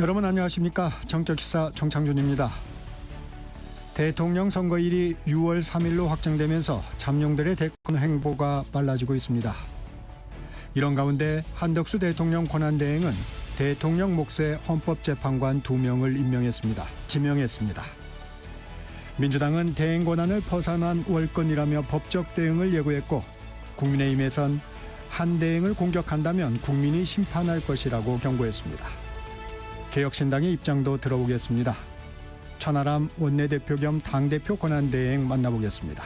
여러분 안녕하십니까? 정격기사 정창준입니다. 대통령 선거일이 6월 3일로 확정되면서 잠룡들의 대권 행보가 빨라지고 있습니다. 이런 가운데 한덕수 대통령 권한대행은 대통령 몫의 헌법재판관 2명을 지명했습니다. 민주당은 대행 권한을 벗어난 월권이라며 법적 대응을 예고했고, 국민의힘에선 한 대행을 공격한다면 국민이 심판할 것이라고 경고했습니다. 개혁신당의 입장도 들어보겠습니다. 천하람 원내대표 겸 당대표 권한대행 만나보겠습니다.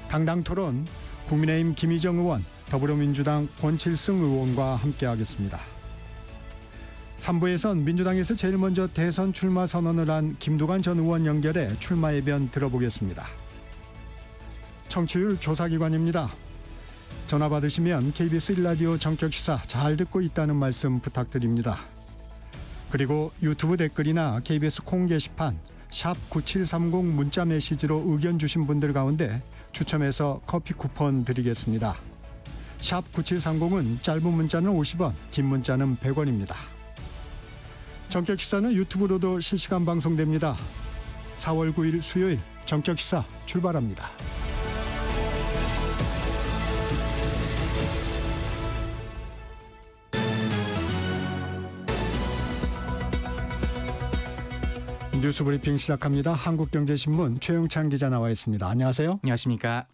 당당토론 국민의힘 김희정 의원, 더불어민주당 권칠승 의원과 함께하겠습니다. 3부에선 민주당에서 제일 먼저 대선 출마 선언을 한 김두관 전 의원 연결해 출마 예변 들어보겠습니다. 청취율 조사기관입니다. 전화 받으시면 KBS 1라디오 정격시사 잘 듣고 있다는 말씀 부탁드립니다. 그리고 유튜브 댓글이나 KBS 콩 게시판 샵 9730 문자 메시지로 의견 주신 분들 가운데 추첨해서 커피 쿠폰 드리겠습니다. 샵 9730은 짧은 문자는 50원, 긴 문자는 100원입니다. 정격시사는 유튜브로도 실시간 방송됩니다. 4월 9일 수요일 정격시사 출발합니다. 뉴스브리핑 시작합니다. 한국경제신문 최영찬 기자 나와 있습니다. 안녕하세요. 안녕하십니까.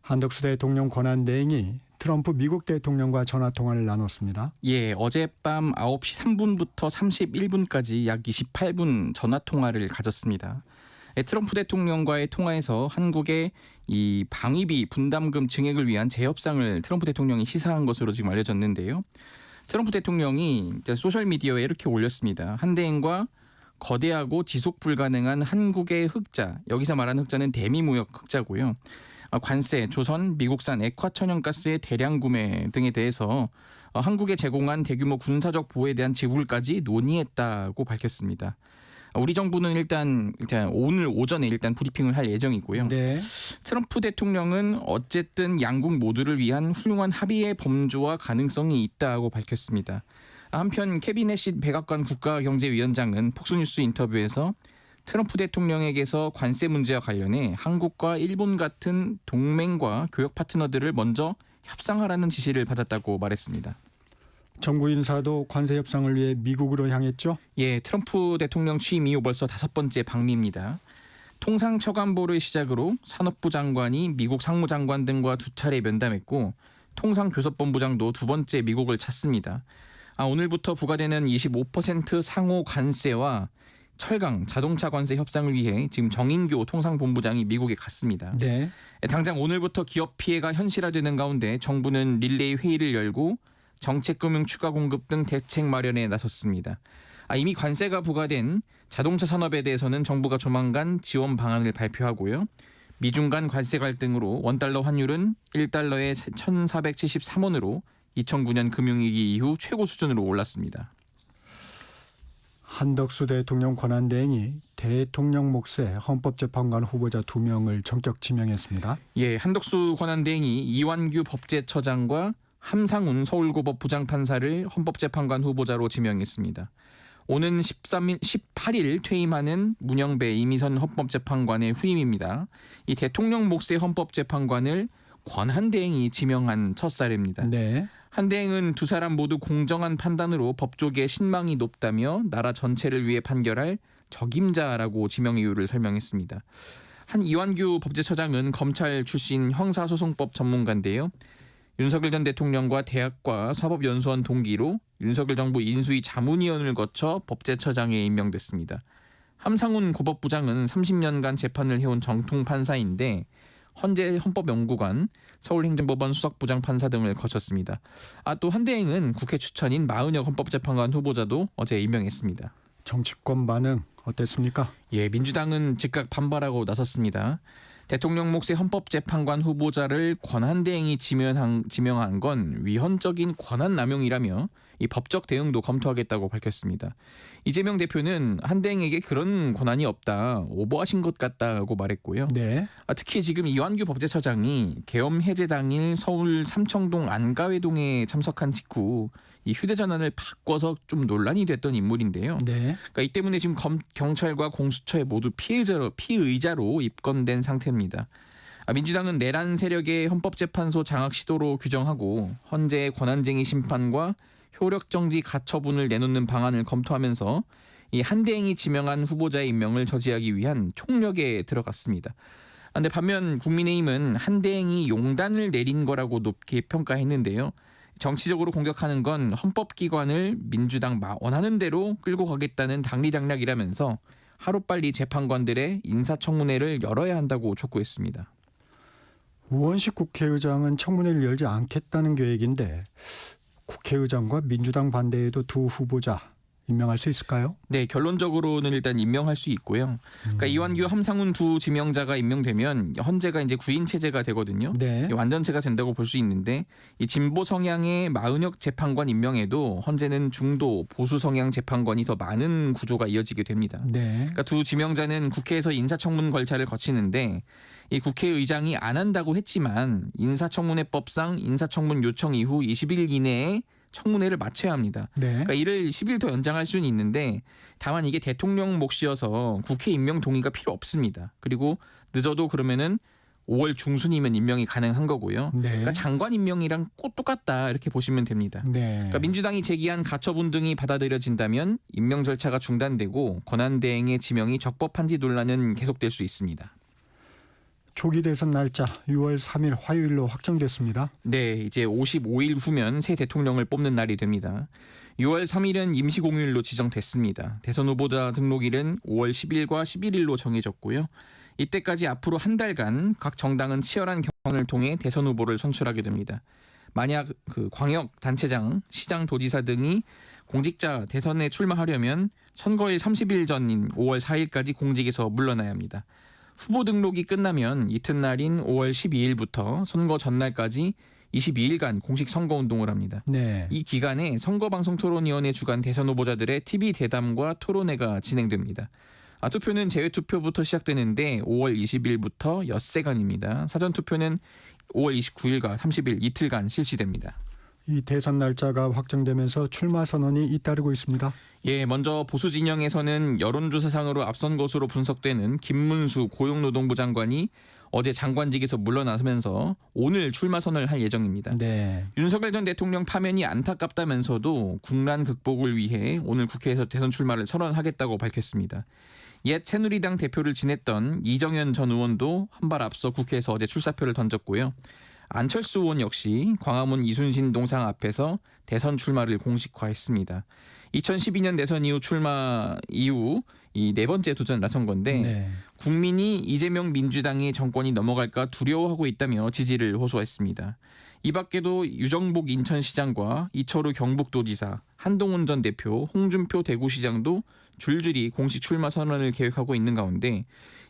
한덕수 대통령 권한대행이 트럼프 미국 대통령과 전화통화를 나눴습니다. 예, 어젯밤 9시 3분부터 31분까지 약 28분 전화통화를 가졌습니다. 트럼프 대통령과의 통화에서 한국의 이 방위비 분담금 증액을 위한 재협상을 트럼프 대통령이 시사한 것으로 지금 알려졌는데요. 트럼프 대통령이 소셜미디어에 이렇게 올렸습니다. 한 대행과 거대하고 지속 불가능한 한국의 흑자, 여기서 말하는 흑자는 대미무역 흑자고요. 관세, 조선, 미국산 액화천연가스의 대량 구매 등에 대해서 한국에 제공한 대규모 군사적 보호에 대한 지불까지 논의했다고 밝혔습니다. 우리 정부는 일단 오늘 오전에 브리핑을 할 예정이고요. 네. 트럼프 대통령은 어쨌든 양국 모두를 위한 훌륭한 합의의 범주와 가능성이 있다고 밝혔습니다. 한편 캐비넷 백악관 국가경제위원장은 폭스뉴스 인터뷰에서 트럼프 대통령에게서 관세 문제와 관련해 한국과 일본 같은 동맹과 교역 파트너들을 먼저 협상하라는 지시를 받았다고 말했습니다. 정부 인사도 관세 협상을 위해 미국으로 향했죠? 예, 트럼프 대통령 취임 이후 벌써 5번째 방미입니다. 통상처관보를 시작으로 산업부 장관이 미국 상무장관 등과 2차례 면담했고, 통상교섭본부장도 2번째 미국을 찾습니다. 오늘부터 부과되는 25% 상호 관세와 철강, 자동차 관세 협상을 위해 지금 정인교 통상본부장이 미국에 갔습니다. 네. 당장 오늘부터 기업 피해가 현실화되는 가운데 정부는 릴레이 회의를 열고 정책금융 추가 공급 등 대책 마련에 나섰습니다. 이미 관세가 부과된 자동차 산업에 대해서는 정부가 조만간 지원 방안을 발표하고요. 미중 간 관세 갈등으로 원달러 환율은 1달러에 1,473원으로 2009년 금융위기 이후 최고 수준으로 올랐습니다. 한덕수 대통령 권한대행이 대통령 몫의 헌법재판관 후보자 2명을 전격 지명했습니다. 예, 한덕수 권한대행이 이완규 법제처장과 함상훈 서울고법 부장판사를 헌법재판관 후보자로 지명했습니다. 오는 18일 퇴임하는 문영배 이미선 헌법재판관의 후임입니다. 이 대통령 몫의 헌법재판관을 권한대행이 지명한 첫 사례입니다. 네. 한 대행은 두 사람 모두 공정한 판단으로 법조계의 신망이 높다며 나라 전체를 위해 판결할 적임자라고 지명 이유를 설명했습니다. 한 이완규 법제처장은 검찰 출신 형사소송법 전문가인데요. 윤석열 전 대통령과 대학과 사법연수원 동기로 윤석열 정부 인수위 자문위원을 거쳐 법제처장에 임명됐습니다. 함상훈 고법부장은 30년간 재판을 해온 정통 판사인데 헌재 헌법연구관, 서울행정법원 수석부장 판사 등을 거쳤습니다. 또 한 대행은 국회 추천인 마은혁 헌법재판관 후보자도 어제 임명했습니다. 정치권 반응 어땠습니까? 예, 민주당은 즉각 반발하고 나섰습니다. 대통령 몫의 헌법재판관 후보자를 권한대행이 지명한 건 위헌적인 권한남용이라며 이 법적 대응도 검토하겠다고 밝혔습니다. 이재명 대표는 한대행에게 그런 권한이 없다, 오버하신 것 같다고 말했고요. 네. 특히 지금 이완규 법제처장이 계엄 해제 당일 서울 삼청동 안가회동에 참석한 직후 이 휴대전화를 바꿔서 좀 논란이 됐던 인물인데요. 네. 그러니까 이 때문에 지금 경찰과 공수처에 모두 피의자로 입건된 상태입니다. 민주당은 내란 세력의 헌법재판소 장악 시도로 규정하고 헌재의 권한쟁의 심판과 효력정지 가처분을 내놓는 방안을 검토하면서 이 한대행이 지명한 후보자의 임명을 저지하기 위한 총력에 들어갔습니다. 그런데 반면 국민의힘은 한대행이 용단을 내린 거라고 높게 평가했는데요. 정치적으로 공격하는 건 헌법기관을 민주당 원하는 대로 끌고 가겠다는 당리당략이라면서 하루빨리 재판관들의 인사청문회를 열어야 한다고 촉구했습니다. 우원식 국회의장은 청문회를 열지 않겠다는 계획인데 국회의장과 민주당 반대에도 두 후보자 임명할 수 있을까요? 네, 결론적으로는 일단 임명할 수 있고요. 그러니까 이완규, 함상훈 두 지명자가 임명되면 헌재가 이제 9인 체제가 되거든요. 네. 완전체가 된다고 볼 수 있는데 이 진보 성향의 마은혁 재판관 임명에도 헌재는 중도 보수 성향 재판관이 더 많은 구조가 이어지게 됩니다. 네. 그러니까 두 지명자는 국회에서 인사청문 절차를 거치는데 이 국회의장이 안 한다고 했지만 인사청문회법상 인사청문 요청 이후 20일 이내에 청문회를 마쳐야 합니다. 네. 그러니까 이를 10일 더 연장할 수는 있는데 다만 이게 대통령 몫이어서 국회 임명 동의가 필요 없습니다. 그리고 늦어도 그러면은 5월 중순이면 임명이 가능한 거고요. 네. 그러니까 장관 임명이랑 똑같다 이렇게 보시면 됩니다. 네. 그러니까 민주당이 제기한 가처분 등이 받아들여진다면 임명 절차가 중단되고 권한대행의 지명이 적법한지 논란은 계속될 수 있습니다. 조기 대선 날짜 6월 3일 화요일로 확정됐습니다. 네, 이제 55일 후면 새 대통령을 뽑는 날이 됩니다. 6월 3일은 임시공휴일로 지정됐습니다. 대선 후보자 등록일은 5월 10일과 11일로 정해졌고요. 이때까지 앞으로 한 달간 각 정당은 치열한 경선을 통해 대선 후보를 선출하게 됩니다. 만약 그 광역 단체장, 시장, 도지사 등이 공직자 대선에 출마하려면 선거일 30일 전인 5월 4일까지 공직에서 물러나야 합니다. 후보 등록이 끝나면 이튿날인 5월 12일부터 선거 전날까지 22일간 공식 선거운동을 합니다. 네. 이 기간에 선거방송토론위원회 주관 대선 후보자들의 TV 대담과 토론회가 진행됩니다. 투표는 재외투표부터 시작되는데 5월 20일부터 엿새간입니다. 사전투표는 5월 29일과 30일 이틀간 실시됩니다. 이 대선 날짜가 확정되면서 출마 선언이 잇따르고 있습니다. 예, 먼저 보수 진영에서는 여론조사상으로 앞선 것으로 분석되는 김문수 고용노동부 장관이 어제 장관직에서 물러나면서 오늘 출마 선언을 할 예정입니다. 네. 윤석열 전 대통령 파면이 안타깝다면서도 국난 극복을 위해 오늘 국회에서 대선 출마를 선언하겠다고 밝혔습니다. 옛 새누리당 대표를 지냈던 이정현 전 의원도 한 발 앞서 국회에서 어제 출사표를 던졌고요. 안철수 의원 역시 광화문 이순신 동상 앞에서 대선 출마를 공식화했습니다. 2012년 대선 이후 출마 이후 이 네 번째 도전 나선 건데 네. 국민이 이재명 민주당의 정권이 넘어갈까 두려워하고 있다며 지지를 호소했습니다. 이 밖에도 유정복 인천시장과 이철우 경북도지사, 한동훈 전 대표, 홍준표 대구시장도 줄줄이 공식 출마 선언을 계획하고 있는 가운데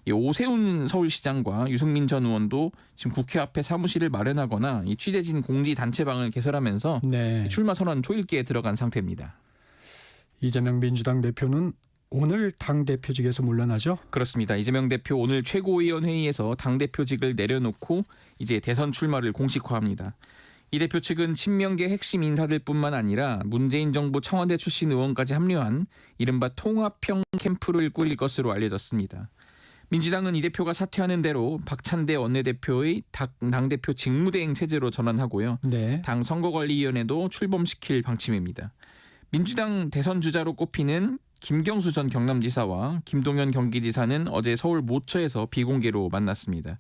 이 오세훈 서울시장과 유승민 전 의원도 지금 국회 앞에 사무실을 마련하거나 이 취재진 공지 단체방을 개설하면서 네. 출마 선언 초읽기에 들어간 상태입니다. 이재명 민주당 대표는 오늘 당대표직에서 물러나죠? 그렇습니다. 이재명 대표 오늘 최고위원 회의에서 당대표직을 내려놓고 이제 대선 출마를 공식화합니다. 이 대표 측은 친명계 핵심 인사들뿐만 아니라 문재인 정부 청와대 출신 의원까지 합류한 이른바 통합형 캠프를 꾸릴 것으로 알려졌습니다. 민주당은 이 대표가 사퇴하는 대로 박찬대 원내대표의 당대표 직무대행 체제로 전환하고요. 네. 당 선거관리위원회도 출범시킬 방침입니다. 민주당 대선 주자로 꼽히는 김경수 전 경남지사와 김동연 경기지사는 어제 서울 모처에서 비공개로 만났습니다.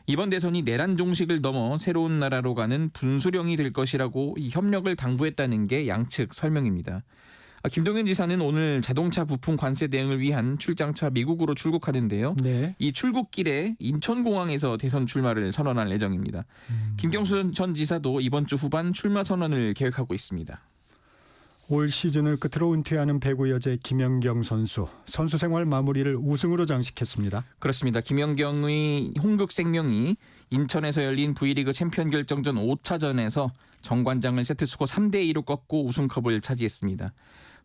이번 대선이 내란 종식을 넘어 새로운 나라로 가는 분수령이 될 것이라고 이 협력을 당부했다는 게 양측 설명입니다. 김동연 지사는 오늘 자동차 부품 관세 대응을 위한 출장차 미국으로 출국하는데요. 네. 이 출국길에 인천공항에서 대선 출마를 선언할 예정입니다. 김경수 전 지사도 이번 주 후반 출마 선언을 계획하고 있습니다. 올 시즌을 끝으로 은퇴하는 배구 여제 김연경 선수 생활 마무리를 우승으로 장식했습니다. 그렇습니다. 김연경의 홍국생명이 인천에서 열린 V리그 챔피언 결정전 5차전에서 정관장을 세트스코어 3대2로 꺾고 우승컵을 차지했습니다.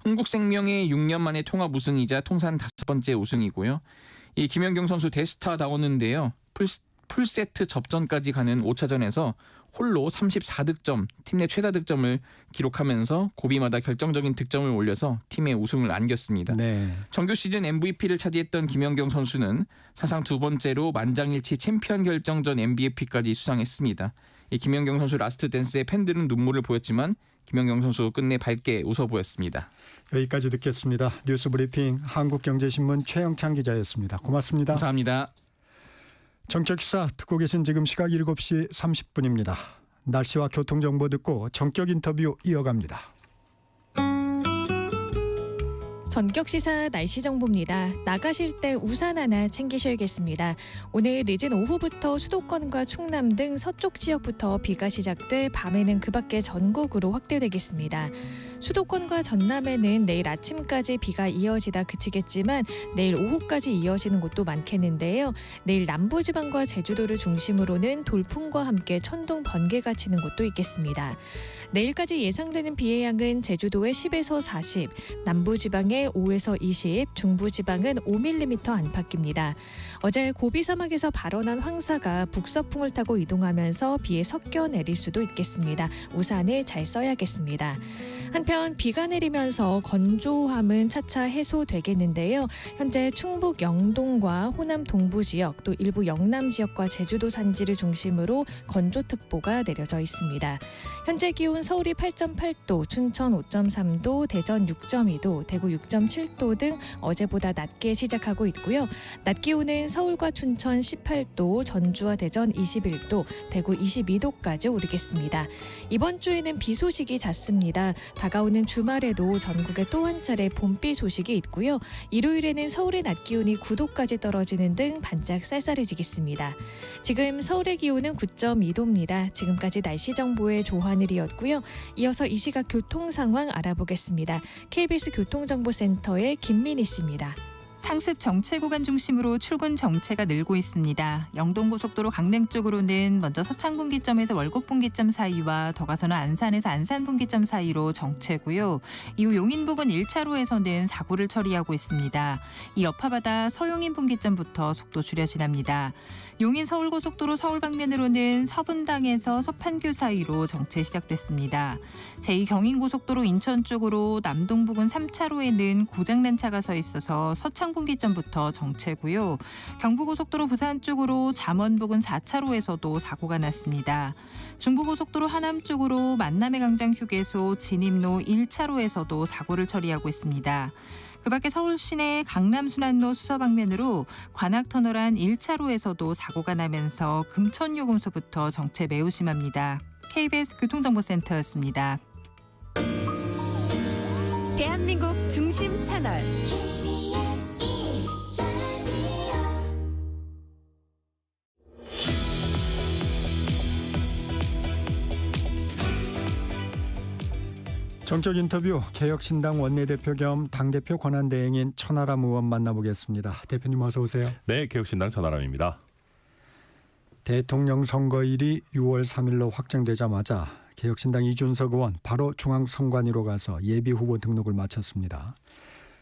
흥국생명의 6년 만에 통합 우승이자 통산 5번째 우승이고요. 이 김연경 선수 대스타다웠는데요. 풀세트 접전까지 가는 5차전에서 홀로 34득점, 팀 내 최다 득점을 기록하면서 고비마다 결정적인 득점을 올려서 팀의 우승을 안겼습니다. 네. 정규 시즌 MVP를 차지했던 김연경 선수는 사상 두 번째로 만장일치 챔피언 결정전 MVP까지 수상했습니다. 이 김연경 선수 라스트 댄스에 팬들은 눈물을 보였지만 김연경 선수 끝내 밝게 웃어 보였습니다. 여기까지 듣겠습니다. 뉴스 브리핑 한국경제신문 최영찬 기자였습니다. 고맙습니다. 감사합니다. 정격시사 듣고 계신 지금 시각 7시 30분입니다. 날씨와 교통정보 듣고 정격 인터뷰 이어갑니다. 전격시사 날씨 정보입니다. 나가실 때 우산 하나 챙기셔야겠습니다. 오늘 늦은 오후부터 수도권과 충남 등 서쪽 지역부터 비가 시작돼 밤에는 그 밖에 전국으로 확대되겠습니다. 수도권과 전남에는 내일 아침까지 비가 이어지다 그치겠지만 내일 오후까지 이어지는 곳도 많겠는데요. 내일 남부지방과 제주도를 중심으로는 돌풍과 함께 천둥, 번개가 치는 곳도 있겠습니다. 내일까지 예상되는 비의 양은 제주도에 10에서 40, 남부지방에 5에서 20, 중부지방은 5mm 안팎입니다. 어제 고비 사막에서 발원한 황사가 북서풍을 타고 이동하면서 비에 섞여 내릴 수도 있겠습니다. 우산을 잘 써야겠습니다. 한편 비가 내리면서 건조함은 차차 해소되겠는데요. 현재 충북 영동과 호남 동부 지역 또 일부 영남 지역과 제주도 산지를 중심으로 건조특보가 내려져 있습니다. 현재 기온 서울이 8.8도, 춘천 5.3도, 대전 6.2도, 대구 6.7도 등 어제보다 낮게 시작하고 있고요. 낮 기온은 서울과 춘천 18도, 전주와 대전 21도, 대구 22도까지 오르겠습니다. 이번 주에는 비 소식이 잦습니다. 다가오는 주말에도 전국에 또 한 차례 봄비 소식이 있고요. 일요일에는 서울의 낮 기온이 9도까지 떨어지는 등 반짝 쌀쌀해지겠습니다. 지금 서울의 기온은 9.2도입니다. 지금까지 날씨 정보의 조하늘이었고요. 이어서 이 시각 교통 상황 알아보겠습니다. KBS 교통정보센터의 김민희 씨입니다. 상습 정체 구간 중심으로 출근 정체가 늘고 있습니다. 영동고속도로 강릉 쪽으로는 먼저 서창분기점에서 월곡분기점 사이와 더 가서는 안산에서 안산분기점 사이로 정체고요. 이후 용인부근 1차로에서는 사고를 처리하고 있습니다. 이 여파받아 서용인분기점부터 속도 줄여 지납니다. 용인 서울고속도로 서울 방면으로는 서분당에서 서판교 사이로 정체 시작됐습니다. 제2경인고속도로 인천 쪽으로 남동부근 3차로에는 고장난 차가 서 있어서 서창분기점부터 정체고요. 경부고속도로 부산 쪽으로 잠원부근 4차로에서도 사고가 났습니다. 중부고속도로 하남 쪽으로 만남의 광장 휴게소 진입로 1차로에서도 사고를 처리하고 있습니다. 그 밖에 서울 시내 강남 순환로 수서 방면으로 관악터널 안 1차로에서도 사고가 나면서 금천요금소부터 정체 매우 심합니다. KBS 교통정보센터였습니다. 대한민국 중심 채널 정격 인터뷰 개혁신당 원내대표 겸 당대표 권한대행인 천하람 의원 만나보겠습니다. 대표님 어서 오세요. 네, 개혁신당 천하람입니다. 대통령 선거일이 6월 3일로 확정되자마자 개혁신당 이준석 의원 바로 중앙선관위로 가서 예비후보 등록을 마쳤습니다.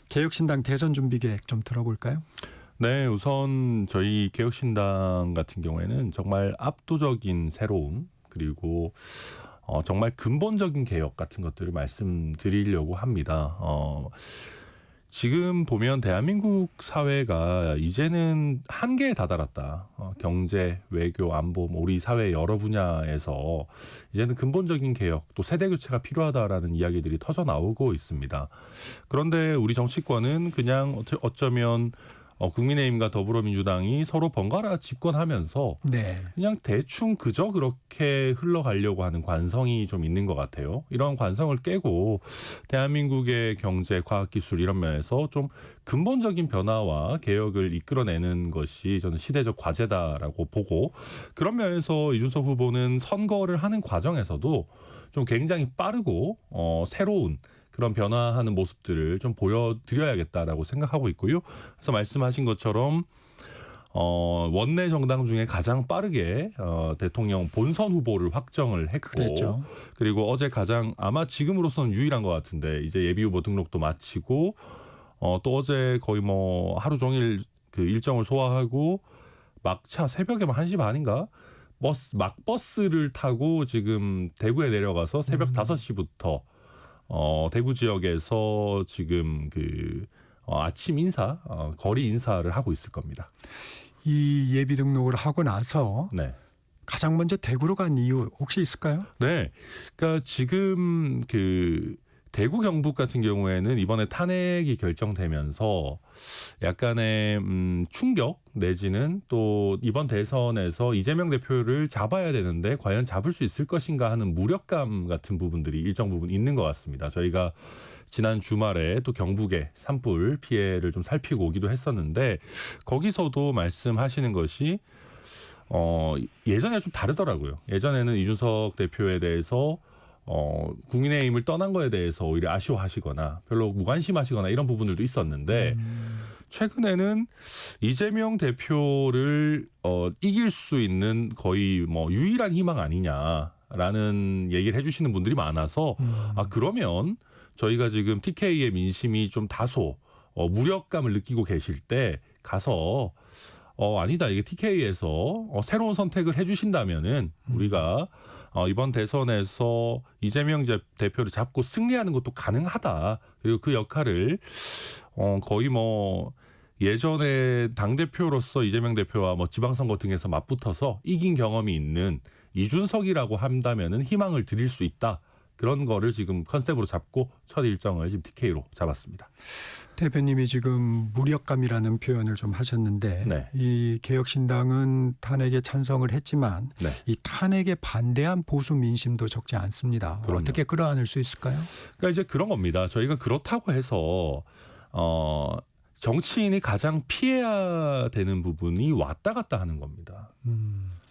개혁신당 대선 준비 계획 좀 들어볼까요? 네, 우선 저희 개혁신당 같은 경우에는 정말 압도적인 새로움 그리고 정말 근본적인 개혁 같은 것들을 말씀드리려고 합니다. 지금 보면 대한민국 사회가 이제는 한계에 다다랐다. 경제, 외교, 안보, 우리 사회 여러 분야에서 이제는 근본적인 개혁, 또 세대 교체가 필요하다라는 이야기들이 터져 나오고 있습니다. 그런데 우리 정치권은 그냥 어쩌면 국민의힘과 더불어민주당이 서로 번갈아 집권하면서 그냥 대충 그저 그렇게 흘러가려고 하는 관성이 좀 있는 것 같아요. 이런 관성을 깨고 대한민국의 경제, 과학기술 이런 면에서 좀 근본적인 변화와 개혁을 이끌어내는 것이 저는 시대적 과제다라고 보고, 그런 면에서 이준석 후보는 선거를 하는 과정에서도 좀 굉장히 빠르고 새로운 그런 변화하는 모습들을 좀 보여드려야겠다라고 생각하고 있고요. 그래서 말씀하신 것처럼 원내 정당 중에 가장 빠르게 대통령 본선 후보를 확정을 했고, 그랬죠. 그리고 어제 가장 아마 지금으로서는 유일한 것 같은데 이제 예비 후보 등록도 마치고 또 어제 거의 뭐 하루 종일 그 일정을 소화하고 막차 새벽에 1시 반인가 막버스를 타고 지금 대구에 내려가서 새벽 5시부터 대구 지역에서 지금 그 아침 인사, 거리 인사를 하고 있을 겁니다. 이 예비 등록을 하고 나서 네. 가장 먼저 대구로 간 이유 혹시 있을까요? 네. 그러니까 지금 그 대구 경북 같은 경우에는 이번에 탄핵이 결정되면서 약간의 충격 내지는 또 이번 대선에서 이재명 대표를 잡아야 되는데 과연 잡을 수 있을 것인가 하는 무력감 같은 부분들이 일정 부분 있는 것 같습니다. 저희가 지난 주말에 또 경북의 산불 피해를 좀 살피고 오기도 했었는데 거기서도 말씀하시는 것이 예전에 좀 다르더라고요. 예전에는 이준석 대표에 대해서 국민의힘을 떠난 거에 대해서 오히려 아쉬워하시거나 별로 무관심하시거나 이런 부분들도 있었는데 최근에는 이재명 대표를 이길 수 있는 거의 뭐 유일한 희망 아니냐라는 얘기를 해주시는 분들이 많아서 그러면 저희가 지금 TK의 민심이 좀 다소 무력감을 느끼고 계실 때 가서 아니다, 이게 TK에서 새로운 선택을 해주신다면은 우리가 이번 대선에서 이재명 대표를 잡고 승리하는 것도 가능하다. 그리고 그 역할을 거의 뭐 예전에 당대표로서 이재명 대표와 뭐 지방선거 등에서 맞붙어서 이긴 경험이 있는 이준석이라고 한다면은 희망을 드릴 수 있다. 그런 거를 지금 컨셉으로 잡고 첫 일정을 지금 TK로 잡았습니다. 대표님이 지금 무력감이라는 표현을 좀 하셨는데 네. 이 개혁신당은 탄핵에 찬성을 했지만 네. 이 탄핵에 반대한 보수 민심도 적지 않습니다. 그럼요. 어떻게 끌어안을 수 있을까요? 그러니까 이제 그런 겁니다. 저희가 그렇다고 해서 정치인이 가장 피해야 되는 부분이 왔다 갔다 하는 겁니다.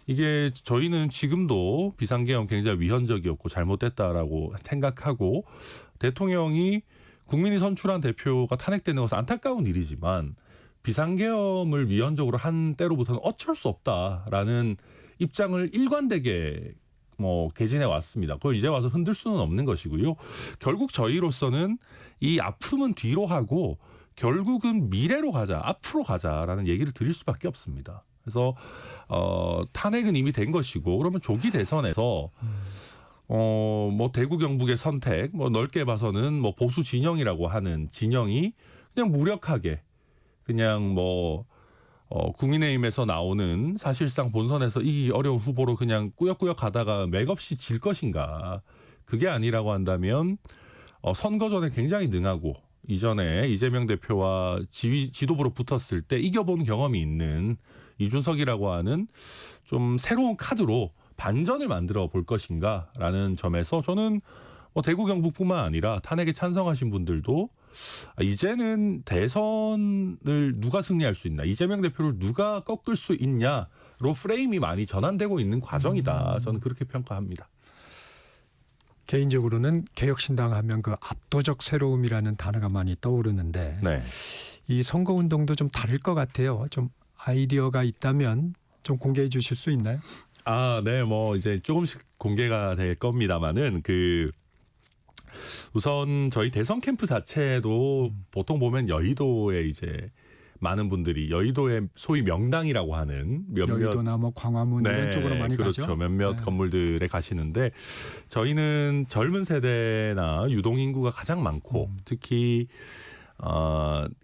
이게 저희는 지금도 비상계엄 굉장히 위헌적이었고 잘못됐다라고 생각하고 대통령이 국민이 선출한 대표가 탄핵되는 것은 안타까운 일이지만 비상계엄을 위헌적으로 한 때로부터는 어쩔 수 없다라는 입장을 일관되게 개진해 왔습니다. 그걸 이제 와서 흔들 수는 없는 것이고요. 결국 저희로서는 이 아픔은 뒤로 하고 결국은 미래로 가자, 앞으로 가자라는 얘기를 드릴 수밖에 없습니다. 그래서 탄핵은 이미 된 것이고 그러면 조기 대선에서 대구 경북의 선택 넓게 봐서는 보수 진영이라고 하는 진영이 그냥 무력하게 그냥 국민의힘에서 나오는 사실상 본선에서 이기기 어려운 후보로 그냥 꾸역꾸역 가다가 맥없이 질 것인가. 그게 아니라고 한다면 선거 전에 굉장히 능하고 이전에 이재명 대표와 지도부로 붙었을 때 이겨본 경험이 있는 이준석이라고 하는 좀 새로운 카드로 반전을 만들어 볼 것인가라는 점에서 저는 대구 경북뿐만 아니라 탄핵에 찬성하신 분들도 이제는 대선을 누가 승리할 수 있나, 이재명 대표를 누가 꺾을 수 있냐로 프레임이 많이 전환되고 있는 과정이다. 저는 그렇게 평가합니다. 개인적으로는 개혁신당 하면 그 압도적 새로움이라는 단어가 많이 떠오르는데 네. 이 선거운동도 좀 다를 것 같아요. 좀 아이디어가 있다면 좀 공개해 주실 수 있나요? 네, 이제 조금씩 공개가 될 겁니다만은 우선 저희 대선 캠프 자체도 보통 보면 여의도에 이제 많은 분들이 여의도의 소위 명당이라고 하는 여의도나 광화문 이런 쪽으로 많이 그렇죠. 가죠. 몇몇 네. 건물들에 가시는데 저희는 젊은 세대나 유동 인구가 가장 많고 특히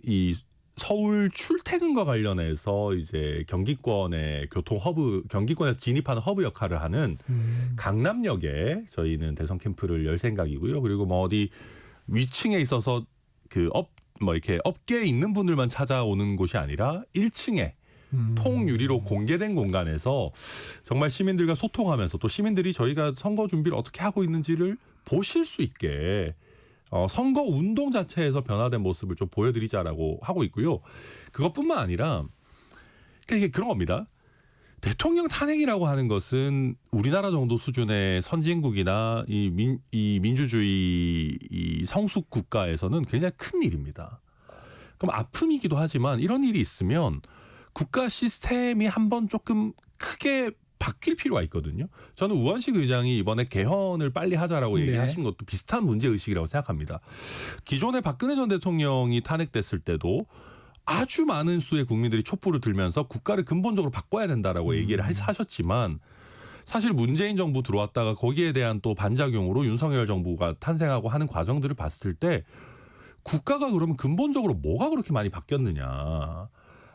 이 서울 출퇴근과 관련해서 이제 경기권의 교통 허브, 경기권에서 진입하는 허브 역할을 하는 강남역에 저희는 대선 캠프를 열 생각이고요. 그리고 어디 위층에 있어서 이렇게 업계에 있는 분들만 찾아오는 곳이 아니라 1층에 통유리로 공개된 공간에서 정말 시민들과 소통하면서 또 시민들이 저희가 선거 준비를 어떻게 하고 있는지를 보실 수 있게 선거 운동 자체에서 변화된 모습을 좀 보여드리자라고 하고 있고요. 그것뿐만 아니라 이게 그런 겁니다. 대통령 탄핵이라고 하는 것은 우리나라 정도 수준의 선진국이나 이 민주주의 이 성숙 국가에서는 굉장히 큰 일입니다. 그럼 아픔이기도 하지만 이런 일이 있으면 국가 시스템이 한번 조금 크게 바뀔 필요가 있거든요. 저는 우원식 의장이 이번에 개헌을 빨리 하자라고 네. 얘기하신 것도 비슷한 문제의식이라고 생각합니다. 기존에 박근혜 전 대통령이 탄핵됐을 때도 아주 많은 수의 국민들이 촛불을 들면서 국가를 근본적으로 바꿔야 된다라고 얘기를 하셨지만 사실 문재인 정부 들어왔다가 거기에 대한 또 반작용으로 윤석열 정부가 탄생하고 하는 과정들을 봤을 때 국가가 그러면 근본적으로 뭐가 그렇게 많이 바뀌었느냐.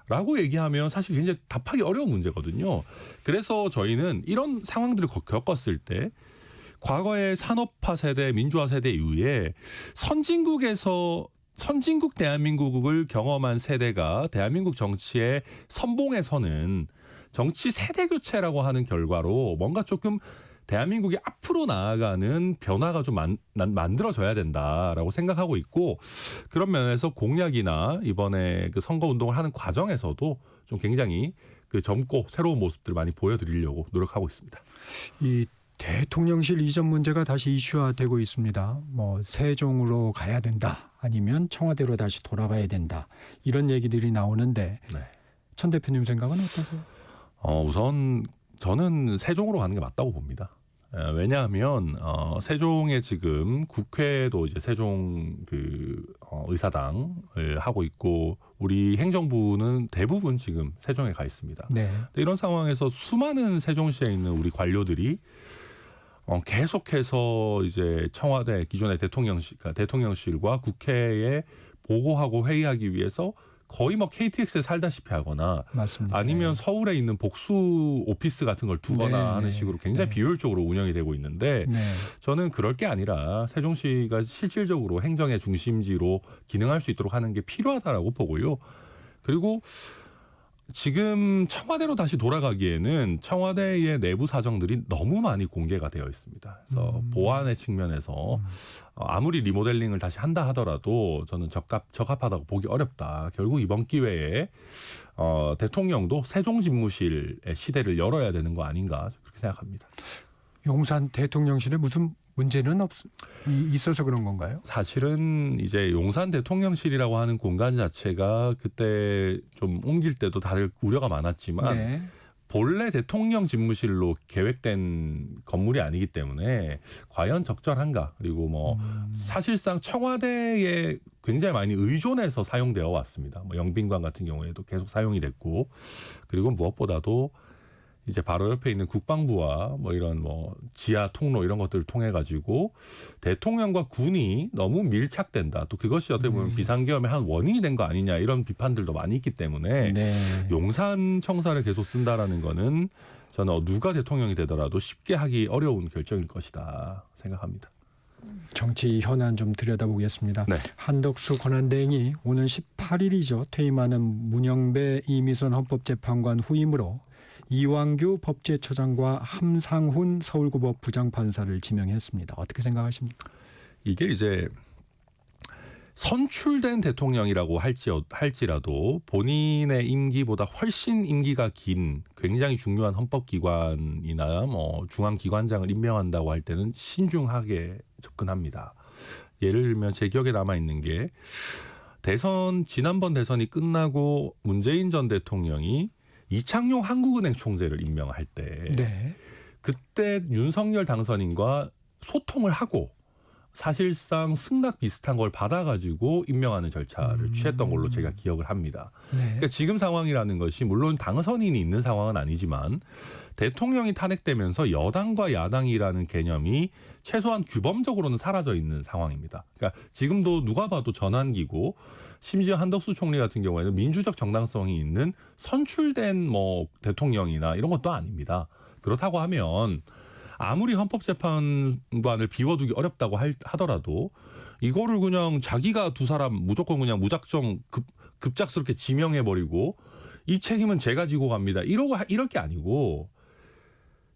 라고 얘기하면 사실 굉장히 답하기 어려운 문제거든요. 그래서 저희는 이런 상황들을 겪었을 때 과거의 산업화 세대, 민주화 세대 이후에 선진국 대한민국을 경험한 세대가 대한민국 정치의 선봉에 서는 정치 세대 교체라고 하는 결과로 뭔가 조금 대한민국이 앞으로 나아가는 변화가 좀 만들어져야 된다라고 생각하고 있고 그런 면에서 공약이나 이번에 그 선거 운동을 하는 과정에서도 좀 굉장히 그 젊고 새로운 모습들을 많이 보여드리려고 노력하고 있습니다. 이 대통령실 이전 문제가 다시 이슈화되고 있습니다. 뭐 세종으로 가야 된다 아니면 청와대로 다시 돌아가야 된다 이런 얘기들이 나오는데 네. 천 대표님 생각은 어떠세요? 우선 저는 세종으로 가는 게 맞다고 봅니다. 왜냐하면 세종에 지금 국회도 이제 세종 의사당을 하고 있고 우리 행정부는 대부분 지금 세종에 가 있습니다. 네. 이런 상황에서 수많은 세종시에 있는 우리 관료들이 계속해서 이제 청와대 기존의 대통령실과 국회에 보고하고 회의하기 위해서 거의 뭐 KTX에 살다시피 하거나 맞습니다. 아니면 서울에 있는 복수 오피스 같은 걸 두거나 네, 하는 네, 식으로 굉장히 네. 비효율적으로 운영이 되고 있는데 네. 저는 그럴 게 아니라 세종시가 실질적으로 행정의 중심지로 기능할 수 있도록 하는 게 필요하다라고 보고요. 그리고 지금 청와대로 다시 돌아가기에는 청와대의 내부 사정들이 너무 많이 공개가 되어 있습니다. 그래서 보안의 측면에서 아무리 리모델링을 다시 한다 하더라도 저는 적합하다고 보기 어렵다. 결국 이번 기회에 대통령도 세종집무실의 시대를 열어야 되는 거 아닌가 그렇게 생각합니다. 용산 대통령실에 무슨 문제는 있어서 그런 건가요? 사실은 이제 용산 대통령실이라고 하는 공간 자체가 그때 좀 옮길 때도 다들 우려가 많았지만 네. 본래 대통령 집무실로 계획된 건물이 아니기 때문에 과연 적절한가 그리고 뭐 사실상 청와대에 굉장히 많이 의존해서 사용되어 왔습니다. 뭐 영빈관 같은 경우에도 계속 사용이 됐고 그리고 무엇보다도 이제 바로 옆에 있는 국방부와 뭐 이런 뭐 지하 통로 이런 것들을 통해 가지고 대통령과 군이 너무 밀착된다. 또 그것이 어떻게 보면 비상계엄의 한 원인이 된 거 아니냐 이런 비판들도 많이 있기 때문에 네. 용산 청사를 계속 쓴다라는 거는 저는 누가 대통령이 되더라도 쉽게 하기 어려운 결정일 것이다 생각합니다. 정치 현안 좀 들여다보겠습니다. 네. 한덕수 권한대행이 오는 18일이죠. 퇴임하는 문영배 이미선 헌법재판관 후임으로 이왕규 법제처장과 함상훈 서울고법 부장판사를 지명했습니다. 어떻게 생각하십니까? 이게 이제 선출된 대통령이라고 할지라도 본인의 임기보다 훨씬 임기가 긴 굉장히 중요한 헌법기관이나 뭐 중앙기관장을 임명한다고 할 때는 신중하게 접근합니다. 예를 들면 제 기억에 남아있는 게 지난번 대선이 끝나고 문재인 전 대통령이 이창용 한국은행 총재를 임명할 때 네. 그때 윤석열 당선인과 소통을 하고 사실상 승낙 비슷한 걸 받아가지고 임명하는 절차를 취했던 걸로 제가 기억을 합니다. 네. 그러니까 지금 상황이라는 것이 물론 당선인이 있는 상황은 아니지만 대통령이 탄핵되면서 여당과 야당이라는 개념이 최소한 규범적으로는 사라져 있는 상황입니다. 그러니까 지금도 누가 봐도 전환기고 심지어 한덕수 총리 같은 경우에는 민주적 정당성이 있는 선출된 뭐 대통령이나 이런 것도 아닙니다. 그렇다고 하면 아무리 헌법재판관을 비워두기 어렵다고 하더라도 이거를 그냥 자기가 두 사람 무조건 그냥 무작정 급작스럽게 지명해버리고 이 책임은 제가 지고 갑니다. 이럴 게 아니고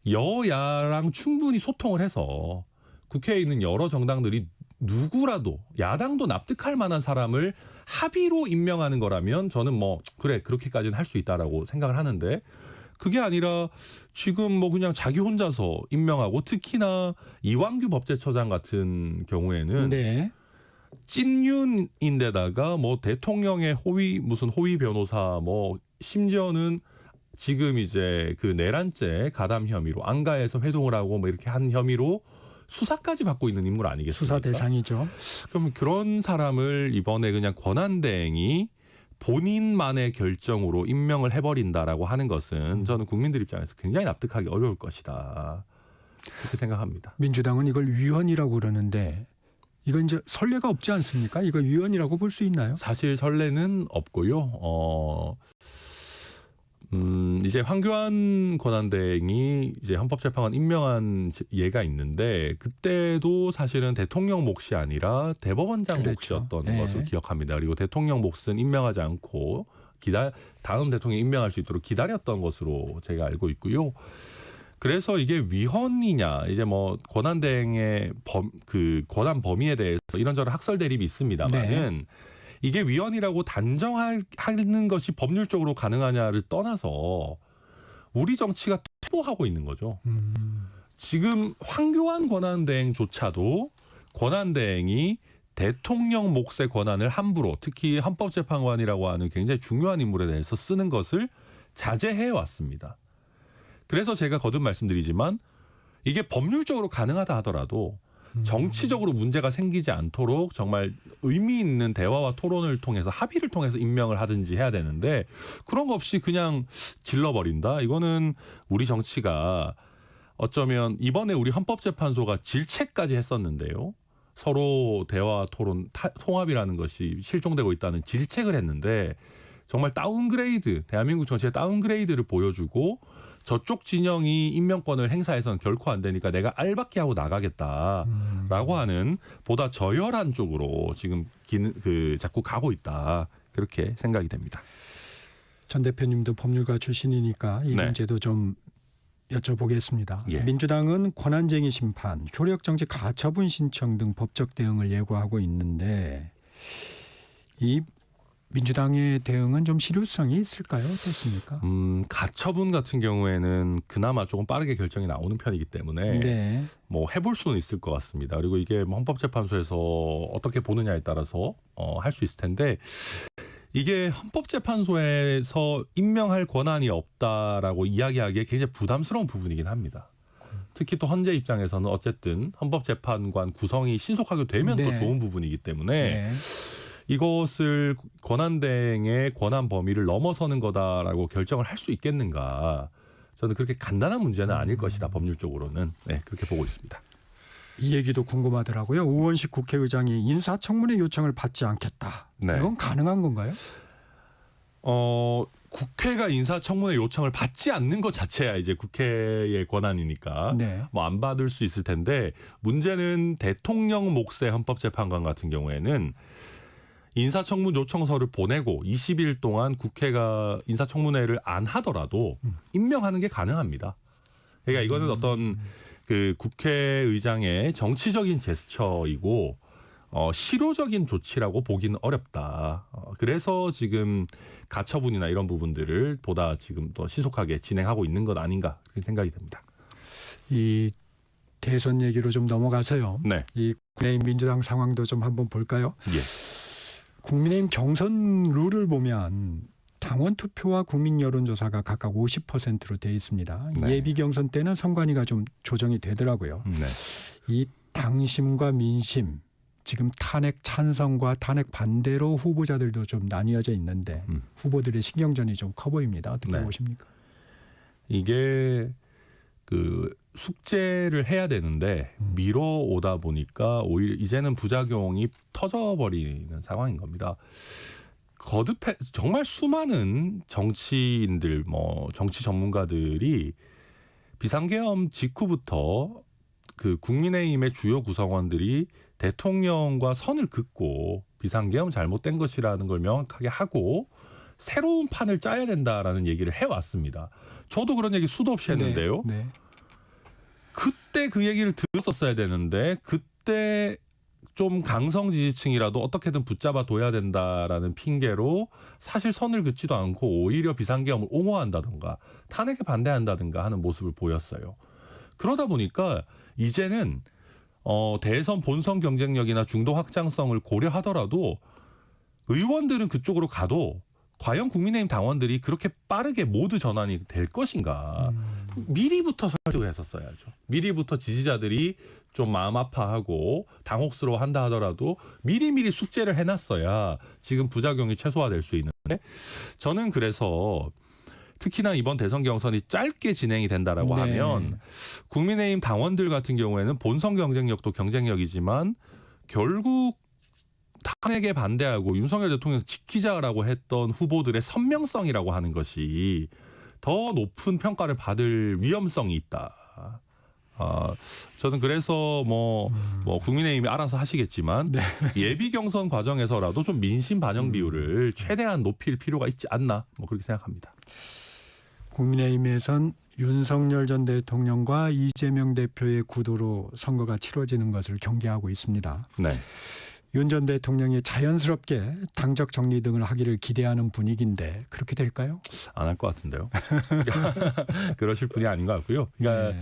여야랑 충분히 소통을 해서 국회에 있는 여러 정당들이 누구라도 야당도 납득할 만한 사람을 합의로 임명하는 거라면 저는 뭐 그래 그렇게까지는 할 수 있다라고 생각을 하는데 그게 아니라 지금 뭐 그냥 자기 혼자서 임명하고 특히나 이완규 법제처장 같은 경우에는 네. 찐윤인데다가 뭐 대통령의 무슨 호위 변호사 뭐 심지어는 지금 이제 그 내란죄 가담 혐의로 안가에서 회동을 하고 뭐 이렇게 한 혐의로 수사까지 받고 있는 인물 아니겠습니까? 수사 대상이죠. 그럼 그런 사람을 이번에 그냥 권한대행이 본인만의 결정으로 임명을 해버린다라고 하는 것은 저는 국민들 입장에서 굉장히 납득하기 어려울 것이다. 그렇게 생각합니다. 민주당은 이걸 위헌이라고 그러는데 이건 이제 선례가 없지 않습니까? 이거 위헌이라고 볼 수 있나요? 사실 선례는 없고요. 이제 황교안 권한대행이 이제 헌법재판관 임명한 예가 있는데 그때도 사실은 대통령 몫이 아니라 대법원장 그렇죠. 몫이었던 네. 것으로 기억합니다. 그리고 대통령 몫은 임명하지 않고 다음 대통령이 임명할 수 있도록 기다렸던 것으로 제가 알고 있고요. 그래서 이게 위헌이냐 이제 뭐 권한대행의 그 권한 범위에 대해서 이런저런 학설 대립이 있습니다만은 이게 위헌이라고 단정하는 것이 법률적으로 가능하냐를 떠나서 우리 정치가 퇴보하고 있는 거죠. 지금 황교안 권한대행조차도 권한대행이 대통령 몫의 권한을 함부로 특히 헌법재판관이라고 하는 굉장히 중요한 인물에 대해서 쓰는 것을 자제해 왔습니다. 그래서 제가 거듭 말씀드리지만 이게 법률적으로 가능하다 하더라도 정치적으로 문제가 생기지 않도록 정말 의미 있는 대화와 토론을 통해서 합의를 통해서 임명을 하든지 해야 되는데 그런 거 없이 그냥 질러버린다. 이거는 우리 정치가 어쩌면 이번에 우리 헌법재판소가 질책까지 했었는데요. 서로 대화, 토론, 통합이라는 것이 실종되고 있다는 질책을 했는데 정말 다운그레이드, 대한민국 정치의 다운그레이드를 보여주고 저쪽 진영이 임명권을 행사해서는 결코 안 되니까 내가 알박기 하고 나가겠다라고 하는 보다 저열한 쪽으로 지금 자꾸 가고 있다. 그렇게 생각이 됩니다. 전 대표님도 법률가 출신이니까 이 네. 문제도 좀 여쭤보겠습니다. 예. 민주당은 권한쟁의 심판, 효력정지 가처분 신청 등 법적 대응을 예고하고 있는데 이 민주당의 대응은 좀 실효성이 있을까요? 어떻습니까? 가처분 같은 경우에는 그나마 조금 빠르게 결정이 나오는 편이기 때문에 네. 뭐 해볼 수는 있을 것 같습니다. 그리고 이게 뭐 헌법재판소에서 어떻게 보느냐에 따라서 할 수 있을 텐데 이게 헌법재판소에서 임명할 권한이 없다라고 이야기하기에 굉장히 부담스러운 부분이긴 합니다. 특히 또 헌재 입장에서는 어쨌든 헌법재판관 구성이 신속하게 되면 네. 더 좋은 부분이기 때문에 네. 이것을 권한대행의 권한 범위를 넘어서는 거다라고 결정을 할 수 있겠는가. 저는 그렇게 간단한 문제는 아닐 것이다. 법률적으로는. 네, 그렇게 보고 있습니다. 이 얘기도 궁금하더라고요. 우원식 국회의장이 인사청문회 요청을 받지 않겠다. 네. 이건 가능한 건가요? 국회가 인사청문회 요청을 받지 않는 것 자체야 이제 국회의 권한이니까 네. 뭐 안 받을 수 있을 텐데 문제는 대통령 몫의 헌법재판관 같은 경우에는 인사청문 요청서를 보내고 20일 동안 국회가 인사청문회를 안 하더라도 임명하는 게 가능합니다. 그러니까 이거는 어떤 그 국회의장의 정치적인 제스처이고 실효적인 조치라고 보기는 어렵다. 그래서 지금 가처분이나 이런 부분들을 보다 지금 더 신속하게 진행하고 있는 것 아닌가 그렇게 생각이 됩니다. 이 대선 얘기로 좀 넘어가서요. 네. 이 국민의힘 민주당 상황도 좀 한번 볼까요? 예. 국민의힘 경선 룰을 보면 당원 투표와 국민 여론조사가 각각 50%로 돼 있습니다. 네. 예비 경선 때는 선관위가 좀 조정이 되더라고요. 네. 이 당심과 민심, 지금 탄핵 찬성과 탄핵 반대로 후보자들도 좀 나뉘어져 있는데 후보들의 신경전이 좀 커 보입니다. 어떻게 네. 보십니까? 이게 그 숙제를 해야 되는데 미뤄오다 보니까 오히려 이제는 부작용이 터져버리는 상황인 겁니다. 거듭해 정말 수많은 정치인들, 뭐 정치 전문가들이 비상계엄 직후부터 그 국민의힘의 주요 구성원들이 대통령과 선을 긋고 비상계엄 잘못된 것이라는 걸 명확하게 하고 새로운 판을 짜야 된다라는 얘기를 해왔습니다. 저도 그런 얘기 수도 없이 했는데요. 네. 그때 그 얘기를 들었었어야 되는데 그때 좀 강성 지지층이라도 어떻게든 붙잡아 둬야 된다라는 핑계로 사실 선을 긋지도 않고 오히려 비상계엄을 옹호한다든가 탄핵에 반대한다든가 하는 모습을 보였어요. 그러다 보니까 이제는 대선 본선 경쟁력이나 중도 확장성을 고려하더라도 의원들은 그쪽으로 가도 과연 국민의힘 당원들이 그렇게 빠르게 모두 전환이 될 것인가. 미리부터 설득을 했었어야죠. 미리부터 지지자들이 좀 마음 아파하고 당혹스러워한다 하더라도 미리미리 숙제를 해놨어야 지금 부작용이 최소화될 수 있는데, 저는 그래서 특히나 이번 대선 경선이 짧게 진행이 된다라고 네. 하면 국민의힘 당원들 같은 경우에는 본선 경쟁력도 경쟁력이지만 결국 탄핵에 반대하고 윤석열 대통령 지키자라고 했던 후보들의 선명성이라고 하는 것이 더 높은 평가를 받을 위험성이 있다. 저는 그래서 뭐 국민의힘이 알아서 하시겠지만 네. 예비 경선 과정에서라도 좀 민심 반영 비율을 최대한 높일 필요가 있지 않나, 뭐 그렇게 생각합니다. 국민의힘에선 윤석열 전 대통령과 이재명 대표의 구도로 선거가 치러지는 것을 경계하고 있습니다. 네. 윤 전 대통령이 자연스럽게 당적 정리 등을 하기를 기대하는 분위기인데 그렇게 될까요? 안 할 것 같은데요. 그러실 분이 아닌 것 같고요. 그러니까 네.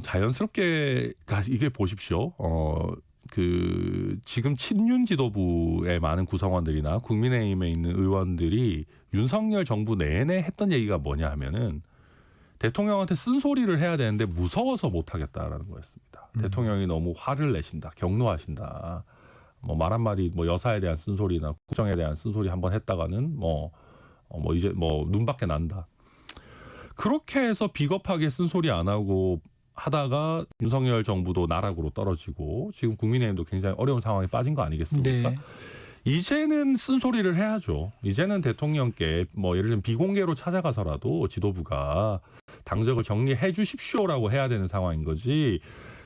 자연스럽게 이게 보십시오. 그 지금 친윤 지도부의 많은 구성원들이나 국민의힘에 있는 의원들이 윤석열 정부 내내 했던 얘기가 뭐냐 하면은 대통령한테 쓴소리를 해야 되는데 무서워서 못하겠다라는 거였습니다. 대통령이 너무 화를 내신다, 경노하신다. 뭐 말 한마디, 뭐 여사에 대한 쓴소리나 국정에 대한 쓴소리 한번 했다가는 이제 눈밖에 난다. 그렇게 해서 비겁하게 쓴소리 안 하고 하다가 윤석열 정부도 나락으로 떨어지고 지금 국민의힘도 굉장히 어려운 상황에 빠진 거 아니겠습니까? 네. 이제는 쓴소리를 해야죠. 이제는 대통령께 예를 들면 비공개로 찾아가서라도 지도부가 당적을 정리해 주십시오라고 해야 되는 상황인 거지,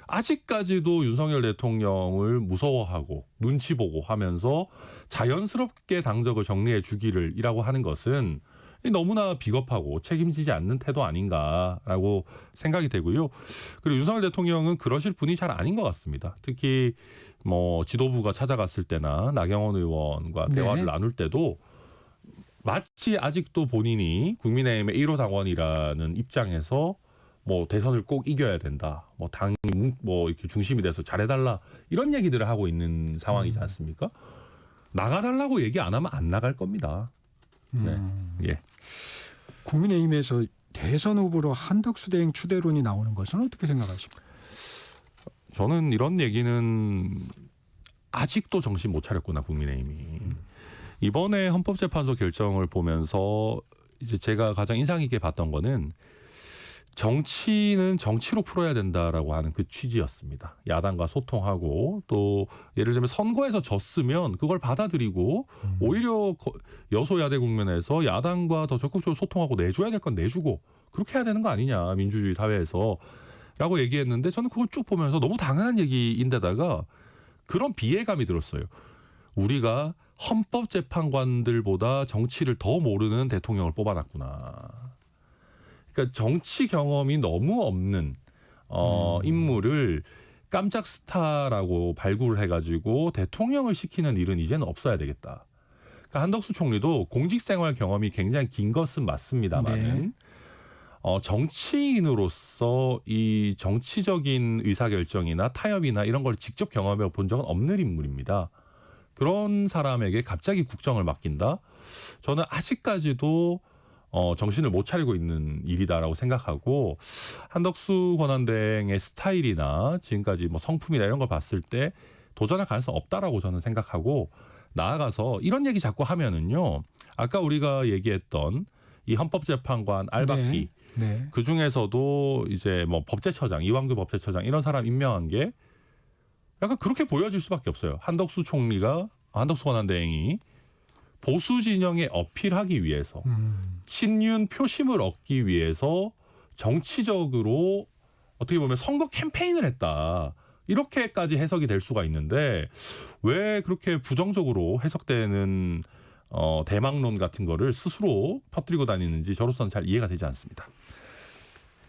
아직까지도 윤석열 대통령을 무서워하고 눈치 보고 하면서 자연스럽게 당적을 정리해 주기를이라고 하는 것은 너무나 비겁하고 책임지지 않는 태도 아닌가라고 생각이 되고요. 그리고 윤석열 대통령은 그러실 분이 잘 아닌 것 같습니다. 특히 지도부가 찾아갔을 때나 나경원 의원과 네. 대화를 나눌 때도 마치 아직도 본인이 국민의힘의 1호 당원이라는 입장에서 대선을 꼭 이겨야 된다, 당이 이렇게 중심이 돼서 잘해달라, 이런 얘기들을 하고 있는 상황이지 않습니까? 나가달라고 얘기 안 하면 안 나갈 겁니다. 네. 예. 국민의힘에서 대선 후보로 한덕수 대행 추대론이 나오는 것은 어떻게 생각하십니까? 저는 이런 얘기는 아직도 정신 못 차렸구나, 국민의힘이. 이번에 헌법재판소 결정을 보면서 이제 제가 가장 인상 깊게 봤던 거는 정치는 정치로 풀어야 된다라고 하는 그 취지였습니다. 야당과 소통하고, 또 예를 들면 선거에서 졌으면 그걸 받아들이고 오히려 여소야대 국면에서 야당과 더 적극적으로 소통하고 내줘야 될 건 내주고, 그렇게 해야 되는 거 아니냐, 민주주의 사회에서 라고 얘기했는데, 저는 그걸 쭉 보면서 너무 당연한 얘기인데다가 그런 비애감이 들었어요. 우리가 헌법재판관들보다 정치를 더 모르는 대통령을 뽑아놨구나. 그러니까 정치 경험이 너무 없는 인물을 깜짝 스타라고 발굴을 해가지고 대통령을 시키는 일은 이제는 없어야 되겠다. 그러니까 한덕수 총리도 공직생활 경험이 굉장히 긴 것은 맞습니다만은 네. 정치인으로서 이 정치적인 의사결정이나 타협이나 이런 걸 직접 경험해 본 적은 없는 인물입니다. 그런 사람에게 갑자기 국정을 맡긴다? 저는 아직까지도 정신을 못 차리고 있는 일이다라고 생각하고, 한덕수 권한대행의 스타일이나 지금까지 성품이나 이런 걸 봤을 때 도전할 가능성 없다라고 저는 생각하고, 나아가서 이런 얘기 자꾸 하면은요, 아까 우리가 얘기했던 이 헌법재판관 알박기, 네. 그 중에서도 이제 법제처장, 이완규 법제처장 이런 사람 임명한 게 약간 그렇게 보여질 수밖에 없어요. 한덕수 권한대행이 보수 진영에 어필하기 위해서, 친윤 표심을 얻기 위해서 정치적으로 어떻게 보면 선거 캠페인을 했다, 이렇게까지 해석이 될 수가 있는데, 왜 그렇게 부정적으로 해석되는 대망론 같은 거를 스스로 퍼뜨리고 다니는지 저로서는 잘 이해가 되지 않습니다.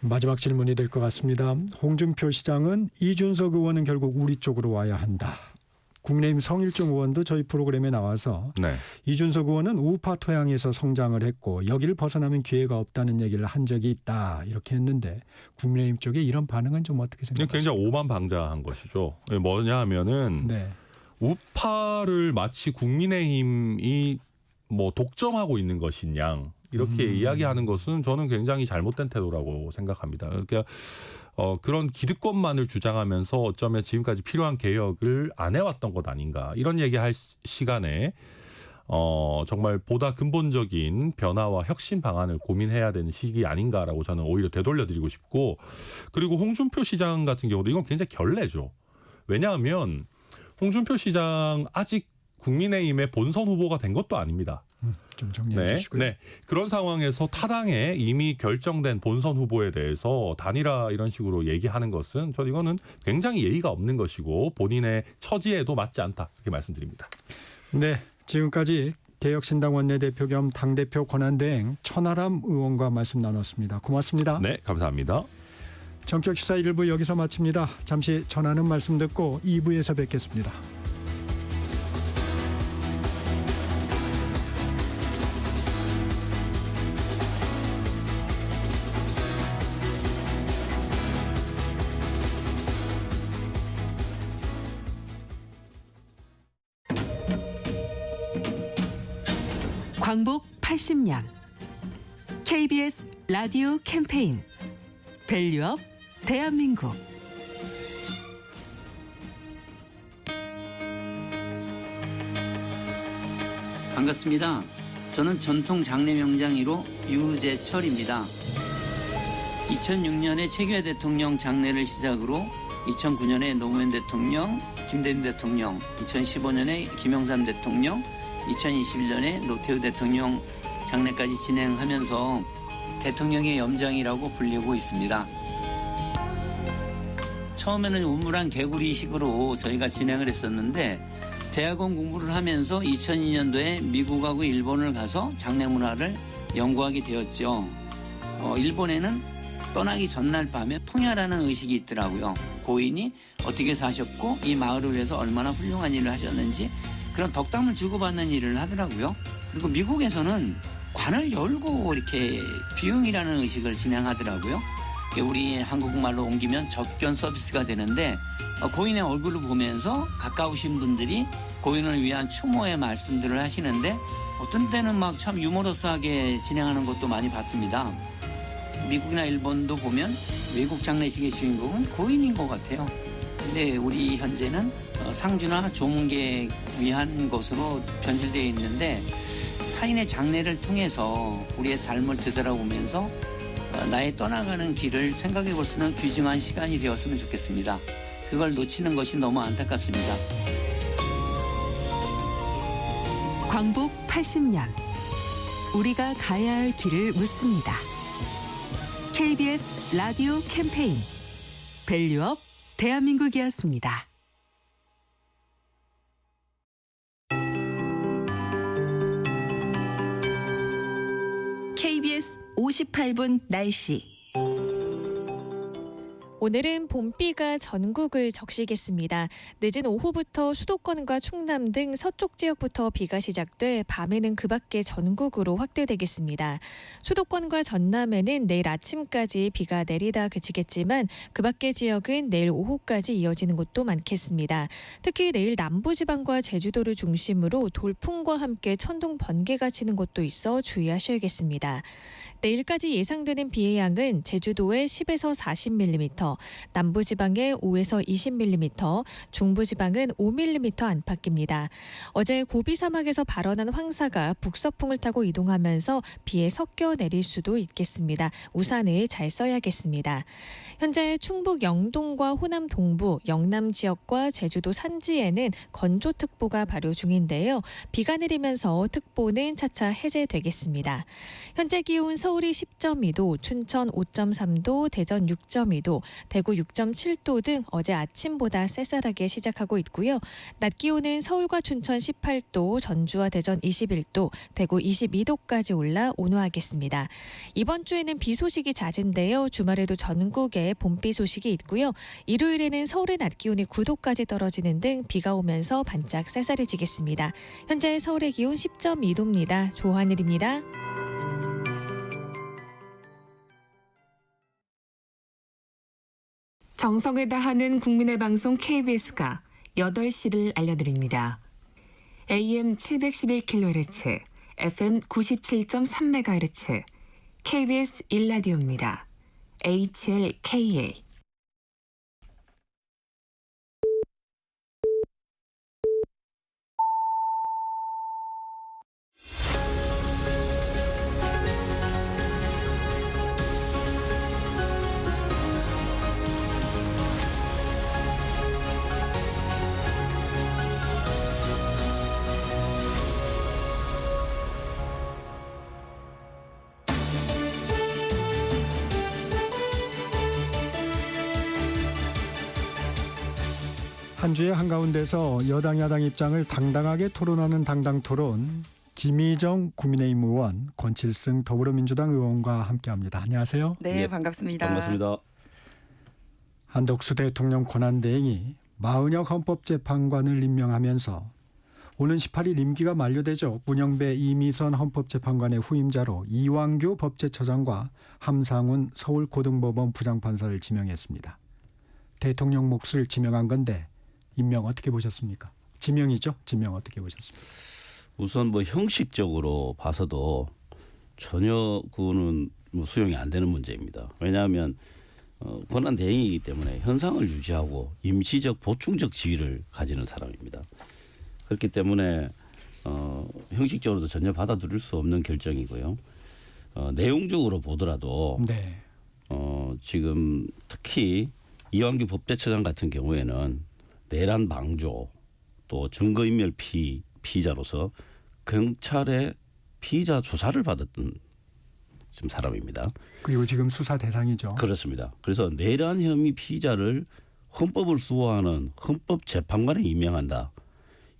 마지막 질문이 될 것 같습니다. 홍준표 시장은 이준석 의원은 결국 우리 쪽으로 와야 한다. 국민의힘 성일종 의원도 저희 프로그램에 나와서 네. 이준석 의원은 우파 토양에서 성장을 했고 여기를 벗어나면 기회가 없다는 얘기를 한 적이 있다, 이렇게 했는데 국민의힘 쪽에 이런 반응은 좀 어떻게 생각하십니까? 굉장히 오만방자한 것이죠. 뭐냐 하면은 네. 우파를 마치 국민의힘이 뭐 독점하고 있는 것인 양 이렇게 이야기하는 것은 저는 굉장히 잘못된 태도라고 생각합니다. 그러니까 그런 기득권만을 주장하면서 어쩌면 지금까지 필요한 개혁을 안 해왔던 것 아닌가 이런 얘기할 시간에 정말 보다 근본적인 변화와 혁신 방안을 고민해야 되는 시기 아닌가라고 저는 오히려 되돌려드리고 싶고, 그리고 홍준표 시장 같은 경우도 이건 굉장히 결례죠. 왜냐하면 홍준표 시장 아직 국민의힘의 본선 후보가 된 것도 아닙니다. 좀 정리해 주시고요. 네. 그런 상황에서 타당에 이미 결정된 본선 후보에 대해서 단일화 이런 식으로 얘기하는 것은 저 이거는 굉장히 예의가 없는 것이고 본인의 처지에도 맞지 않다 이렇게 말씀드립니다. 네, 지금까지 개혁신당 원내대표 겸 당대표 권한대행 천하람 의원과 말씀 나눴습니다. 고맙습니다. 네, 감사합니다. 전격시사 1부 여기서 마칩니다. 잠시 전하는 말씀 듣고 2부에서 뵙겠습니다. 광복 80년 KBS 라디오 캠페인 밸류업 대한민국. 반갑습니다. 저는 전통 장례 명장 1호 유재철입니다. 2006년에 최규하 대통령 장례를 시작으로 2009년에 노무현 대통령, 김대중 대통령, 2015년에 김영삼 대통령, 2021년에 노태우 대통령 장례까지 진행하면서 대통령의 염장이라고 불리고 있습니다. 처음에는 우물안 개구리식으로 저희가 진행을 했었는데 대학원 공부를 하면서 2002년도에 미국하고 일본을 가서 장례 문화를 연구하게 되었죠. 일본에는 떠나기 전날 밤에 통야라는 의식이 있더라고요. 고인이 어떻게 사셨고 이 마을을 위해서 얼마나 훌륭한 일을 하셨는지 그런 덕담을 주고받는 일을 하더라고요. 그리고 미국에서는 관을 열고 이렇게 비용이라는 의식을 진행하더라고요. 우리 한국말로 옮기면 접견 서비스가 되는데 고인의 얼굴을 보면서 가까우신 분들이 고인을 위한 추모의 말씀들을 하시는데 어떤 때는 막 참 유머러스하게 진행하는 것도 많이 봤습니다. 미국이나 일본도 보면 외국 장례식의 주인공은 고인인 것 같아요. 근데 우리 현재는 상주나 조문객 위한 것으로 변질되어 있는데 타인의 장례를 통해서 우리의 삶을 되돌아보면서 나의 떠나가는 길을 생각해 볼 수 있는 귀중한 시간이 되었으면 좋겠습니다. 그걸 놓치는 것이 너무 안타깝습니다. 광복 80년 우리가 가야 할 길을 묻습니다. KBS 라디오 캠페인 밸류업 대한민국이었습니다. KBS 58분 날씨. 오늘은 봄비가 전국을 적시겠습니다. 늦은 오후부터 수도권과 충남 등 서쪽 지역부터 비가 시작돼 밤에는 그 밖에 전국으로 확대되겠습니다. 수도권과 전남에는 내일 아침까지 비가 내리다 그치겠지만 그 밖의 지역은 내일 오후까지 이어지는 곳도 많겠습니다. 특히 내일 남부지방과 제주도를 중심으로 돌풍과 함께 천둥 번개가 치는 곳도 있어 주의하셔야겠습니다. 내일까지 예상되는 비의 양은 제주도에 10에서 40mm, 남부지방에 5에서 20mm, 중부지방은 5mm 안팎입니다. 어제 고비 사막에서 발원한 황사가 북서풍을 타고 이동하면서 비에 섞여 내릴 수도 있겠습니다. 우산을 잘 써야겠습니다. 현재 충북 영동과 호남 동부, 영남 지역과 제주도 산지에는 건조특보가 발효 중인데요. 비가 내리면서 특보는 차차 해제되겠습니다. 현재 기온 서울이 10.2도, 춘천 5.3도, 대전 6.2도, 대구 6.7도 등 어제 아침보다 쌀쌀하게 시작하고 있고요. 낮 기온은 서울과 춘천 18도, 전주와 대전 21도, 대구 22도까지 올라 온화하겠습니다. 이번 주에는 비 소식이 잦은데요. 주말에도 전국에 봄비 소식이 있고요. 일요일에는 서울의 낮 기온이 9도까지 떨어지는 등 비가 오면서 반짝 쌀쌀해지겠습니다. 현재 서울의 기온 10.2도입니다. 조하늘입니다. 정성을 다하는 국민의 방송 KBS가 8시를 알려드립니다. AM 711kHz, FM 97.3MHz KBS 1라디오입니다. HLKA 한 주의 한가운데서 여당 야당 입장을 당당하게 토론하는 당당토론, 김희정 국민의힘 의원, 권칠승 더불어민주당 의원과 함께합니다. 안녕하세요. 네, 반갑습니다. 반갑습니다. 한덕수 대통령 권한대행이 마은혁 헌법재판관을 임명하면서 오는 18일 임기가 만료되죠. 문영배 이미선 헌법재판관의 후임자로 이완규 법제처장과 함상훈 서울고등법원 부장판사를 지명했습니다. 대통령 몫을 지명한 건데 임명 어떻게 보셨습니까? 지명이죠? 지명 어떻게 보셨습니까? 우선 뭐 형식적으로 봐서도 전혀 그거는 뭐 수용이 안 되는 문제입니다. 왜냐하면 권한 대행이기 때문에 현상을 유지하고 임시적 보충적 지위를 가지는 사람입니다. 그렇기 때문에 형식적으로도 전혀 받아들일 수 없는 결정이고요. 내용적으로 보더라도 네. 지금 특히 이완규 법제처장 같은 경우에는 내란 방조 또 증거인멸 피의자로서 경찰의 피의자 조사를 받았던 지금 사람입니다. 그리고 지금 수사 대상이죠. 그렇습니다. 그래서 내란 혐의 피의자를 헌법을 수호하는 헌법재판관에 임명한다.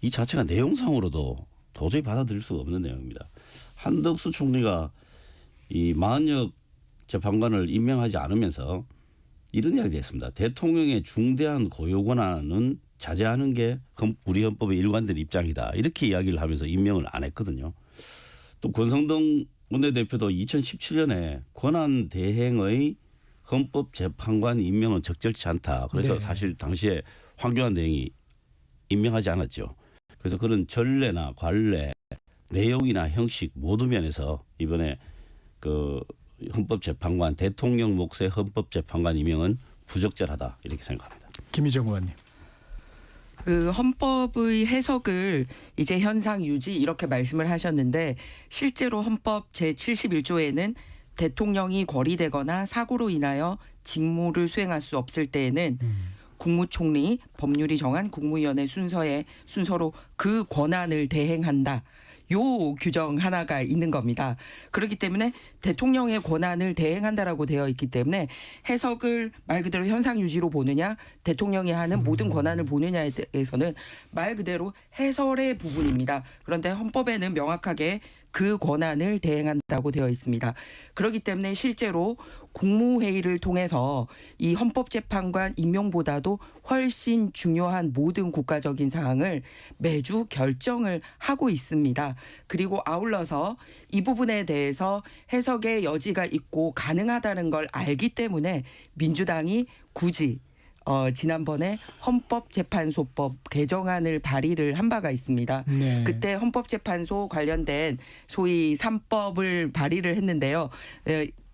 이 자체가 내용상으로도 도저히 받아들일 수 없는 내용입니다. 한덕수 총리가 이 마은혁 재판관을 임명하지 않으면서 이런 이야기를 했습니다. 대통령의 중대한 고유 권한은 자제하는 게 우리 헌법의 일관된 입장이다. 이렇게 이야기를 하면서 임명을 안 했거든요. 또 권성동 원내대표도 2017년에 권한 대행의 헌법재판관 임명은 적절치 않다. 그래서 네. 사실 당시에 황교안 대행이 임명하지 않았죠. 그래서 그런 전례나 관례, 내용이나 형식 모두 면에서 이번에 그 헌법재판관 대통령 몫의 헌법재판관 임명은 부적절하다 이렇게 생각합니다. 김희정 의원님. 그 헌법의 해석을 이제 현상 유지 이렇게 말씀을 하셨는데 실제로 헌법 제71조에는 대통령이 거리되거나 사고로 인하여 직무를 수행할 수 없을 때에는 국무총리 법률이 정한 국무위원회 순서로 그 권한을 대행한다. 요 규정 하나가 있는 겁니다. 그렇기 때문에 대통령의 권한을 대행한다라고 되어 있기 때문에 해석을 말 그대로 현상 유지로 보느냐 대통령이 하는 모든 권한을 보느냐에 대해서는 말 그대로 해설의 부분입니다. 그런데 헌법에는 명확하게 그 권한을 대행한다고 되어 있습니다. 그렇기 때문에 실제로 국무회의를 통해서 이 헌법재판관 임명보다도 훨씬 중요한 모든 국가적인 사항을 매주 결정을 하고 있습니다. 그리고 아울러서 이 부분에 대해서 해석의 여지가 있고 가능하다는 걸 알기 때문에 민주당이 굳이 지난번에 헌법재판소법 개정안을 발의를 한 바가 있습니다. 네. 그때 헌법재판소 관련된 소위 3법을 발의를 했는데요.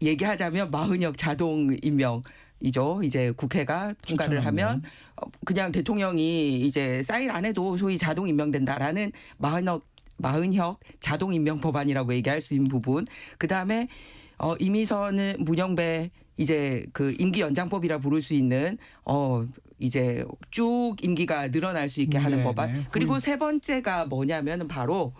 얘기하자면 마은혁 자동 임명이죠. 이제 국회가 통과를 하면 그냥 대통령이 이제 사인 안 해도 소위 자동 임명된다라는 마은혁 자동 임명 법안이라고 얘기할 수 있는 부분. 그다음에 이미선은 문영배 이제 그 임기 연장법이라 부를 수 있는 이제 쭉 임기가 늘어날 수 있게 하는 법안. 그리고 세 번째가 뭐냐면 바로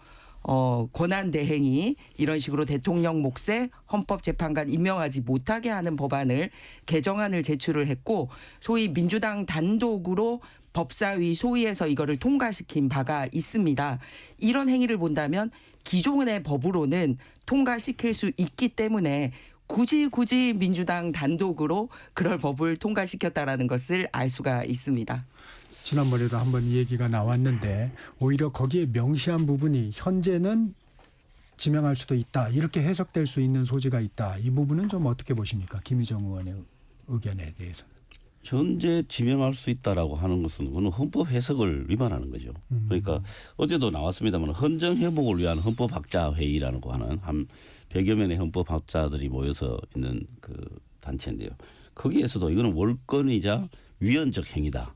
권한 대행이 이런 식으로 대통령 몫의 헌법재판관 임명하지 못하게 하는 법안을 개정안을 제출을 했고 소위 민주당 단독으로 법사위 소위에서 이거를 통과시킨 바가 있습니다. 이런 행위를 본다면 기존의 법으로는 통과시킬 수 있기 때문에 굳이 민주당 단독으로 그럴 법을 통과시켰다라는 것을 알 수가 있습니다. 지난번에도 한번 이 얘기가 나왔는데 오히려 거기에 명시한 부분이 현재는 지명할 수도 있다. 이렇게 해석될 수 있는 소지가 있다. 이 부분은 좀 어떻게 보십니까? 김희정 의원의 의견에 대해서는. 현재 지명할 수 있다라고 하는 것은 그건 헌법 해석을 위반하는 거죠. 그러니까 어제도 나왔습니다만 헌정 회복을 위한 헌법학자 회의라는 거 하는 한 100여 명의 헌법학자들이 모여서 있는 그 단체인데요. 거기에서도 이거는 월권이자 위헌적 행위다.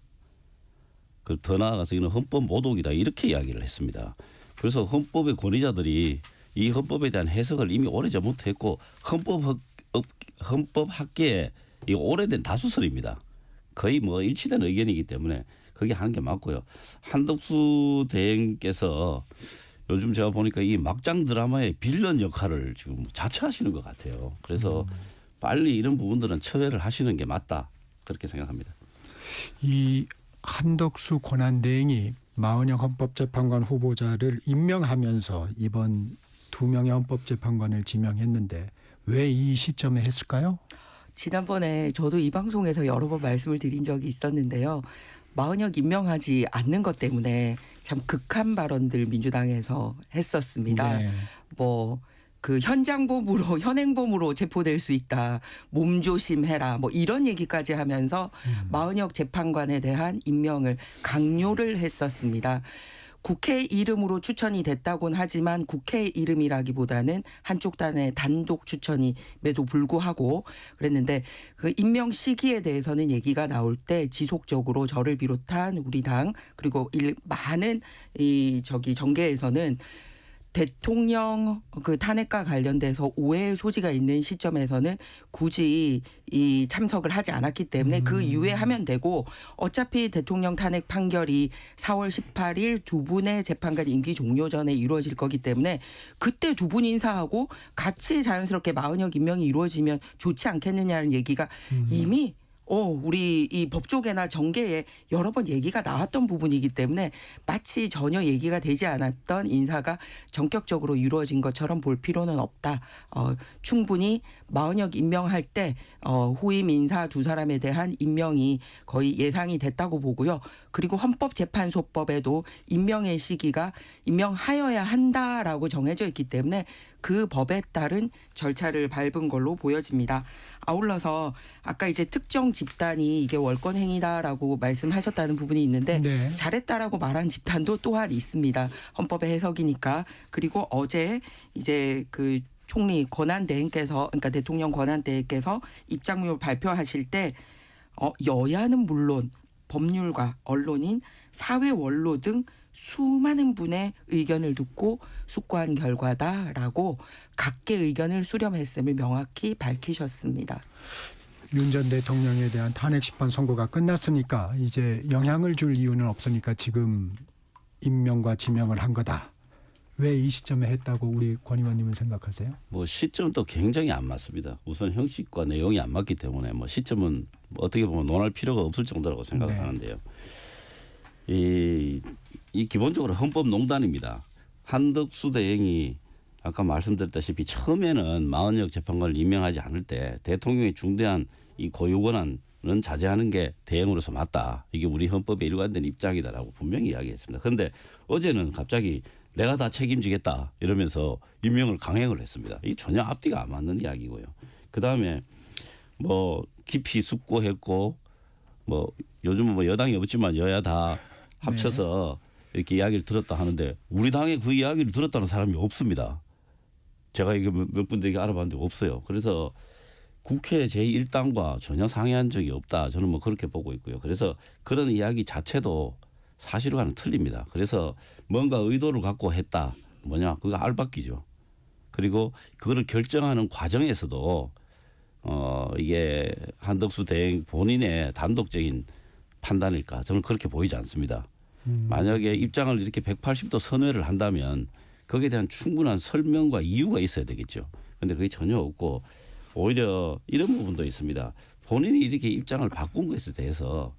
그 더 나아가서 이거는 헌법 모독이다 이렇게 이야기를 했습니다. 그래서 헌법의 권위자들이 이 헌법에 대한 해석을 이미 오래전부터 했고 헌법학계에 이 오래된 다수설입니다. 거의 뭐 일치된 의견이기 때문에 그게 하는 게 맞고요. 한덕수 대행께서 요즘 제가 보니까 이 막장 드라마의 빌런 역할을 지금 자처하시는 것 같아요. 그래서 빨리 이런 부분들은 처리를 하시는 게 맞다 그렇게 생각합니다. 이 한덕수 권한대행이 마은영 헌법재판관 후보자를 임명하면서 이번 2명의 헌법재판관을 지명했는데 왜 이 시점에 했을까요? 지난번에 저도 이 방송에서 여러 번 말씀을 드린 적이 있었는데요. 마은혁 임명하지 않는 것 때문에 참 극한 발언들 민주당에서 했었습니다. 네. 뭐 그 현장범으로 현행범으로 체포될 수 있다. 몸조심해라. 뭐 이런 얘기까지 하면서 마은혁 재판관에 대한 임명을 강요를 했었습니다. 국회 이름으로 추천이 됐다곤 하지만 국회 이름이라기보다는 한쪽 단의 단독 추천임에도 불구하고 그랬는데 그 임명 시기에 대해서는 얘기가 나올 때 지속적으로 저를 비롯한 우리 당 그리고 많은 정계에서는 대통령 그 탄핵과 관련돼서 오해의 소지가 있는 시점에서는 굳이 이 참석을 하지 않았기 때문에 그 이후에 하면 되고 어차피 대통령 탄핵 판결이 4월 18일 두 분의 재판관 임기 종료 전에 이루어질 거기 때문에 그때 두 분 인사하고 같이 자연스럽게 마은혁 임명이 이루어지면 좋지 않겠느냐는 얘기가 이미 우리 이 법조계나 정계에 여러 번 얘기가 나왔던 부분이기 때문에 마치 전혀 얘기가 되지 않았던 인사가 전격적으로 이루어진 것처럼 볼 필요는 없다. 충분히 마은혁 임명할 때 후임 인사 두 사람에 대한 임명이 거의 예상이 됐다고 보고요. 그리고 헌법재판소법에도 임명의 시기가 임명하여야 한다라고 정해져 있기 때문에 그 법에 따른 절차를 밟은 걸로 보여집니다. 아울러서 아까 이제 특정 집단이 이게 월권 행위다라고 말씀하셨다는 부분이 있는데 네. 잘했다라고 말한 집단도 또한 있습니다. 헌법의 해석이니까. 그리고 어제 이제 그 총리 권한대행께서 그러니까 대통령 권한대행께서 입장문을 발표하실 때 여야는 물론 법률가, 언론인, 사회 원로 등 수많은 분의 의견을 듣고 숙고한 결과다라고 각계 의견을 수렴했음을 명확히 밝히셨습니다. 윤 전 대통령에 대한 탄핵 심판 선고가 끝났으니까 이제 영향을 줄 이유는 없으니까 지금 임명과 지명을 한 거다. 왜 이 시점에 했다고 우리 권 의원님은 생각하세요? 뭐 시점도 굉장히 안 맞습니다. 우선 형식과 내용이 안 맞기 때문에 뭐 시점은 어떻게 보면 논할 필요가 없을 정도라고 생각을 하는데요. 이 기본적으로 헌법농단입니다. 한덕수 대행이 아까 말씀드렸다시피 처음에는 마은혁 재판관을 임명하지 않을 때 대통령의 중대한 이 고유 권한은 자제하는 게 대행으로서 맞다. 이게 우리 헌법의 일관된 입장이다라고 분명히 이야기했습니다. 그런데 어제는 갑자기 내가 다 책임지겠다 이러면서 임명을 강행을 했습니다. 이 전혀 앞뒤가 안 맞는 이야기고요. 그다음에 뭐 깊이 숙고했고 뭐 요즘은 뭐 여당이 없지만 여야 다 합쳐서 이렇게 이야기를 들었다 하는데 우리 당에 그 이야기를 들었다는 사람이 없습니다. 제가 이거 몇 군데 알아봤는데 없어요. 그래서 국회 제1당과 전혀 상의한 적이 없다. 저는 뭐 그렇게 보고 있고요. 그래서 그런 이야기 자체도 사실과는 틀립니다. 그래서 뭔가 의도를 갖고 했다. 뭐냐? 그거 알박기죠. 그리고 그거를 결정하는 과정에서도 이게 한덕수 대행 본인의 단독적인 판단일까? 저는 그렇게 보이지 않습니다. 만약에 입장을 이렇게 180도 선회를 한다면 거기에 대한 충분한 설명과 이유가 있어야 되겠죠. 그런데 그게 전혀 없고 오히려 이런 부분도 있습니다. 본인이 이렇게 입장을 바꾼 것에 대해서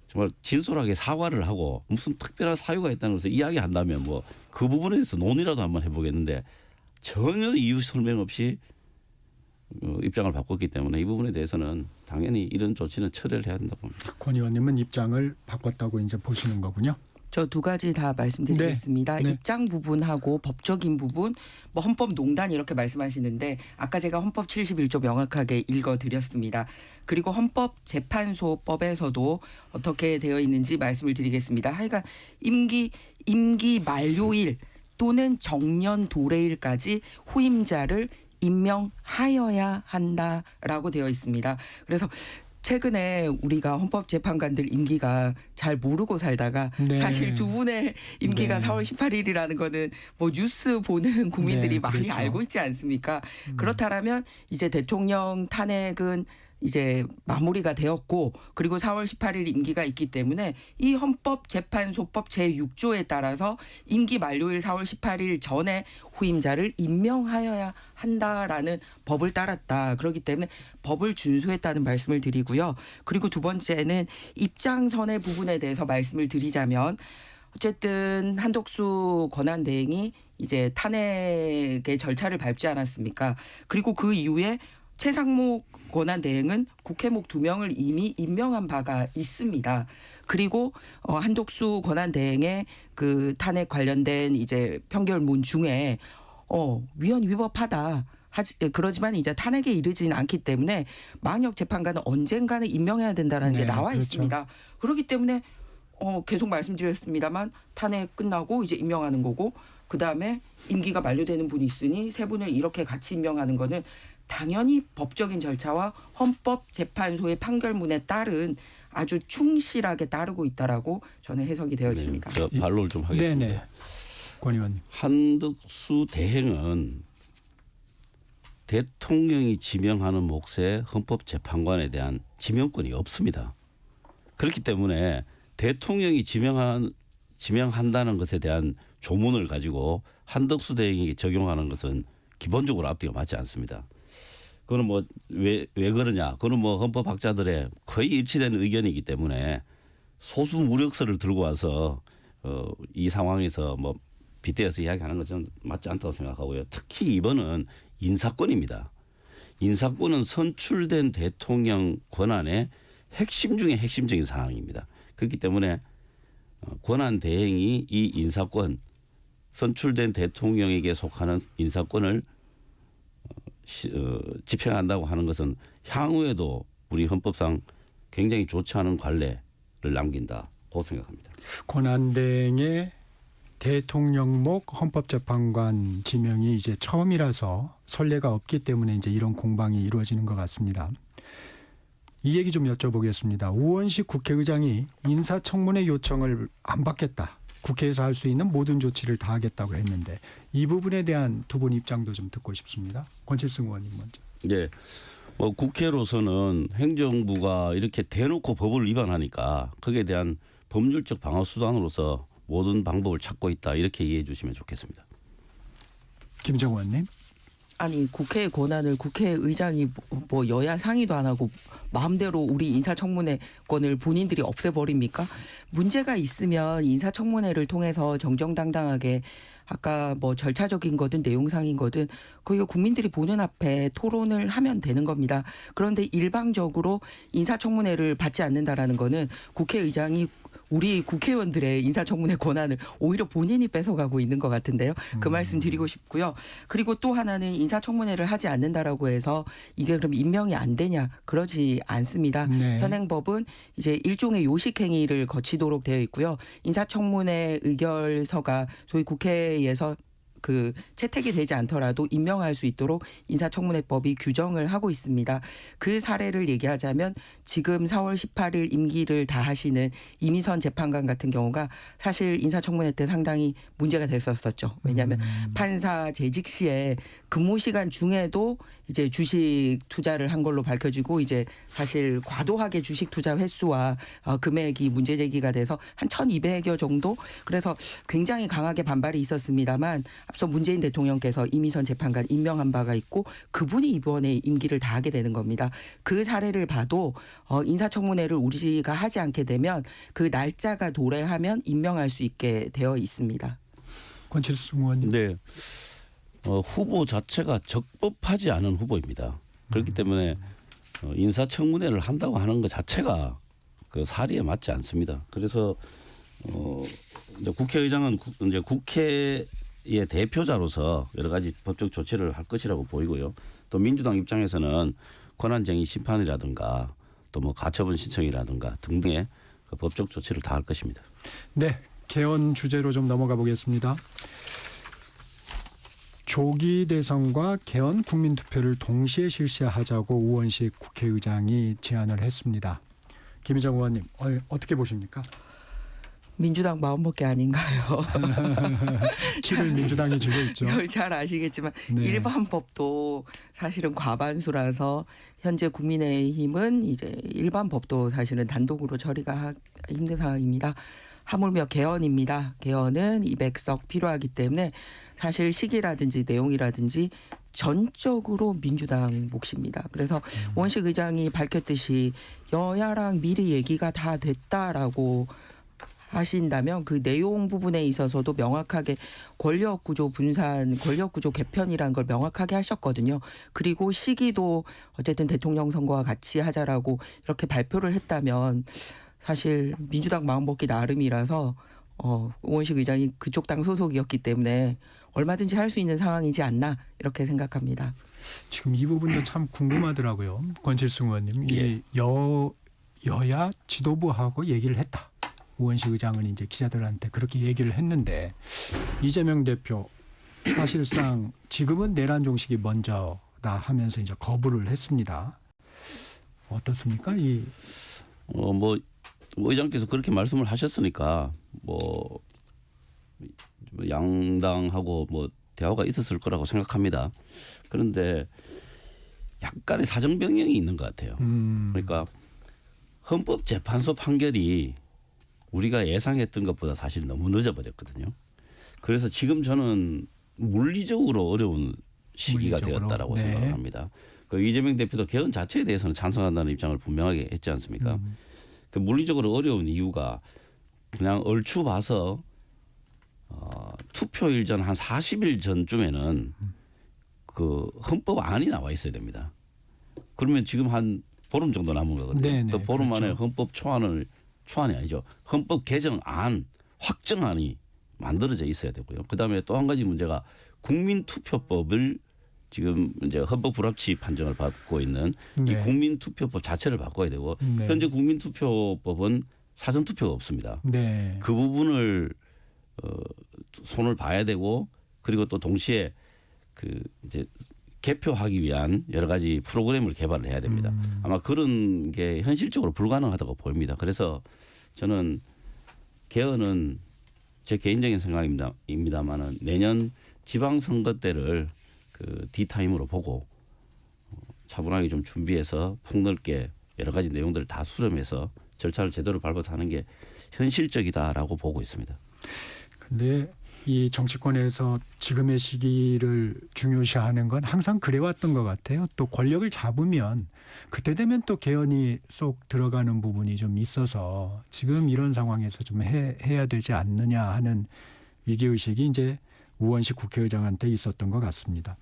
정말 진솔하게 사과를 하고 무슨 특별한 사유가 있다는 것을 이야기한다면 뭐 그 부분에 대해서 논의라도 한번 해보겠는데 전혀 이유 설명 없이 입장을 바꿨기 때문에 이 부분에 대해서는 당연히 이런 조치는 처리를 해야 된다고 봅니다. 권 의원님은 입장을 바꿨다고 이제 보시는 거군요. 저 두 가지 다 말씀드리겠습니다. 네. 입장 부분하고 법적인 부분, 뭐 헌법농단 이렇게 말씀하시는데 아까 제가 헌법 71조 명확하게 읽어드렸습니다. 그리고 헌법재판소법에서도 어떻게 되어 있는지 말씀을 드리겠습니다. 하여간 임기 만료일 또는 정년 도래일까지 후임자를 임명하여야 한다라고 되어 있습니다. 그래서 최근에 우리가 헌법재판관들 임기가 잘 모르고 살다가 네. 사실 두 분의 임기가 네. 4월 18일이라는 거는 뭐 뉴스 보는 국민들이 네, 많이 그렇죠. 알고 있지 않습니까? 그렇다면 이제 대통령 탄핵은 이제 마무리가 되었고 그리고 4월 18일 임기가 있기 때문에 이 헌법재판소법 제6조에 따라서 임기 만료일 4월 18일 전에 후임자를 임명하여야 한다라는 법을 따랐다. 그렇기 때문에 법을 준수했다는 말씀을 드리고요. 그리고 두 번째는 입장선의 부분에 대해서 말씀을 드리자면 어쨌든 한덕수 권한대행이 이제 탄핵의 절차를 밟지 않았습니까? 그리고 그 이후에 최상목 권한대행은 국회목 2명을 이미 임명한 바가 있습니다. 그리고 한덕수 권한대행의 그 탄핵 관련된 이제 판결문 중에 위헌 위법하다. 그러지만 이제 탄핵에 이르지는 않기 때문에 망역 재판관은 언젠가는 임명해야 된다는 게 나와 그렇죠. 있습니다. 그렇기 때문에 계속 말씀드렸습니다만 탄핵 끝나고 이제 임명하는 거고 그다음에 임기가 만료되는 분이 있으니 세 분을 이렇게 같이 임명하는 거는 당연히 법적인 절차와 헌법재판소의 판결문에 따른 아주 충실하게 따르고 있다라고 저는 해석이 되어집니다. 저 반론을 좀 하겠습니다. 네네. 권 의원님. 한덕수 대행은 대통령이 지명하는 몫의 헌법재판관에 대한 지명권이 없습니다. 그렇기 때문에 대통령이 지명한다는 것에 대한 조문을 가지고 한덕수 대행에게 적용하는 것은 기본적으로 앞뒤가 맞지 않습니다. 그거는 뭐 왜 그러냐? 그거는 뭐 헌법학자들의 거의 일치되는 의견이기 때문에 소수 무력서를 들고 와서 이 상황에서 뭐 빗대어서 이야기하는 것은 맞지 않다고 생각하고요. 특히 이번은 인사권입니다. 인사권은 선출된 대통령 권한의 핵심 중에 핵심적인 사항입니다. 그렇기 때문에 권한 대행이 이 인사권 선출된 대통령에게 속하는 인사권을 집행한다고 하는 것은 향후에도 우리 헌법상 굉장히 좋지 않은 관례를 남긴다고 생각합니다. 권한대행의 대통령목 헌법재판관 지명이 이제 처음이라서 선례가 없기 때문에 이제 이런 공방이 이루어지는 것 같습니다. 이 얘기 좀 여쭤보겠습니다. 우원식 국회의장이 인사청문회 요청을 안 받겠다. 국회에서 할 수 있는 모든 조치를 다 하겠다고 했는데 이 부분에 대한 두 분 입장도 좀 듣고 싶습니다. 권칠승 의원님 먼저. 네. 뭐 국회로서는 행정부가 이렇게 대놓고 법을 위반하니까 거기에 대한 법률적 방어 수단으로서 모든 방법을 찾고 있다. 이렇게 이해해 주시면 좋겠습니다. 김정우 의원님. 아니 국회의 권한을 국회의장이 뭐 여야 상의도 안 하고 마음대로 우리 인사청문회권을 본인들이 없애버립니까? 문제가 있으면 인사청문회를 통해서 정정당당하게 아까 뭐 절차적인 거든 내용상인 거든 거기가 국민들이 보는 앞에 토론을 하면 되는 겁니다. 그런데 일방적으로 인사청문회를 받지 않는다라는 거는 국회의장이 우리 국회의원들의 인사청문회 권한을 오히려 본인이 뺏어가고 있는 것 같은데요. 그 말씀 드리고 싶고요. 그리고 또 하나는 인사청문회를 하지 않는다라고 해서 이게 그럼 임명이 안 되냐? 그러지 않습니다. 네. 현행법은 이제 일종의 요식행위를 거치도록 되어 있고요. 인사청문회 의결서가 소위 국회에서 그 채택이 되지 않더라도 임명할 수 있도록 인사청문회법이 규정을 하고 있습니다. 그 사례를 얘기하자면 지금 4월 18일 임기를 다 하시는 이미선 재판관 같은 경우가 사실 인사청문회 때 상당히 문제가 됐었었죠. 왜냐하면 판사 재직 시에 근무 시간 중에도 이제 주식 투자를 한 걸로 밝혀지고 이제 사실 과도하게 주식 투자 횟수와 금액이 문제 제기가 돼서 한 1,200여 정도 그래서 굉장히 강하게 반발이 있었습니다만 앞서 문재인 대통령께서 이미선 재판관 임명한 바가 있고 그분이 이번에 임기를 다하게 되는 겁니다. 그 사례를 봐도 인사청문회를 우리가 하지 않게 되면 그 날짜가 도래하면 임명할 수 있게 되어 있습니다. 권칠승 의원님. 네. 후보 자체가 적법하지 않은 후보입니다. 그렇기 때문에 인사청문회를 한다고 하는 것 자체가 그 사리에 맞지 않습니다. 그래서 이제 국회의장은 이제 국회의 대표자로서 여러 가지 법적 조치를 할 것이라고 보이고요. 또 민주당 입장에서는 권한쟁의 심판이라든가 또 뭐 가처분 신청이라든가 등등의 그 법적 조치를 다 할 것입니다. 네, 개헌 주제로 좀 넘어가 보겠습니다. 조기 대선과 개헌 국민투표를 동시에 실시하자고 우원식 국회의장이 제안을 했습니다. 김희정 의원님 어떻게 보십니까? 민주당 마음먹기 아닌가요? 키를 민주당이 쥐고 있죠. 잘 아시겠지만 네. 일반법도 사실은 과반수라서 현재 국민의힘은 이제 일반법도 사실은 단독으로 처리가 힘든 상황입니다. 하물며 개헌입니다. 개헌은 200석 필요하기 때문에 사실 시기라든지 내용이라든지 전적으로 민주당 몫입니다. 그래서 원식 의장이 밝혔듯이 여야랑 미리 얘기가 다 됐다라고 하신다면 그 내용 부분에 있어서도 명확하게 권력구조 분산, 권력구조 개편이라는 걸 명확하게 하셨거든요. 그리고 시기도 어쨌든 대통령 선거와 같이 하자라고 이렇게 발표를 했다면 사실 민주당 마음먹기 나름이라서 우원식 의장이 그쪽 당 소속이었기 때문에 얼마든지 할 수 있는 상황이지 않나 이렇게 생각합니다. 지금 이 부분도 참 궁금하더라고요. 권칠승 의원님. 이 여야 지도부하고 얘기를 했다. 우원식 의장은 이제 기자들한테 그렇게 얘기를 했는데 이재명 대표 사실상 지금은 내란 종식이 먼저다 하면서 이제 거부를 했습니다. 어떻습니까? 뭐 의장께서 그렇게 말씀을 하셨으니까 뭐 양당하고 뭐 대화가 있었을 거라고 생각합니다. 그런데 약간의 사정 변경이 있는 것 같아요. 그러니까 헌법재판소 판결이 우리가 예상했던 것보다 사실 너무 늦어버렸거든요. 그래서 지금 저는 물리적으로 어려운 시기가 되었다라고 네. 생각을 합니다. 그 이재명 대표도 개헌 자체에 대해서는 찬성한다는 입장을 분명하게 했지 않습니까? 그 물리적으로 어려운 이유가 그냥 얼추 봐서 투표일 전 한 40일 전쯤에는 그 헌법안이 나와 있어야 됩니다. 그러면 지금 한 보름 정도 남은 거거든요. 네네, 또 보름 안에 그렇죠. 헌법 초안이 아니죠. 헌법 개정안, 확정안이 만들어져 있어야 되고요. 그다음에 또 한 가지 문제가 국민투표법을 지금 이제 헌법 불합치 판정을 받고 있는 네. 이 국민투표법 자체를 바꿔야 되고 네. 현재 국민투표법은 사전투표가 없습니다. 네. 그 부분을 손을 봐야 되고 그리고 또 동시에 그 이제 개표하기 위한 여러 가지 프로그램을 개발을 해야 됩니다. 아마 그런 게 현실적으로 불가능하다고 보입니다. 그래서 저는 개헌은 제 개인적인 생각입니다만은 내년 지방선거 때를 그 D타임으로 보고 차분하게 좀 준비해서 폭넓게 여러 가지 내용들을 다 수렴해서 절차를 제대로 밟아서 하는 게 현실적이다라고 보고 있습니다. 근데 이 정치권에서 지금의 시기를 중요시하는 건 항상 그래왔던 것 같아요. 또 권력을 잡으면 그때 되면 또 개헌이 쏙 들어가는 부분이 좀 있어서 지금 이런 상황에서 좀 해야 되지 않느냐 하는 위기의식이 이제 우원식 국회의장한테 있었던 것 같습니다.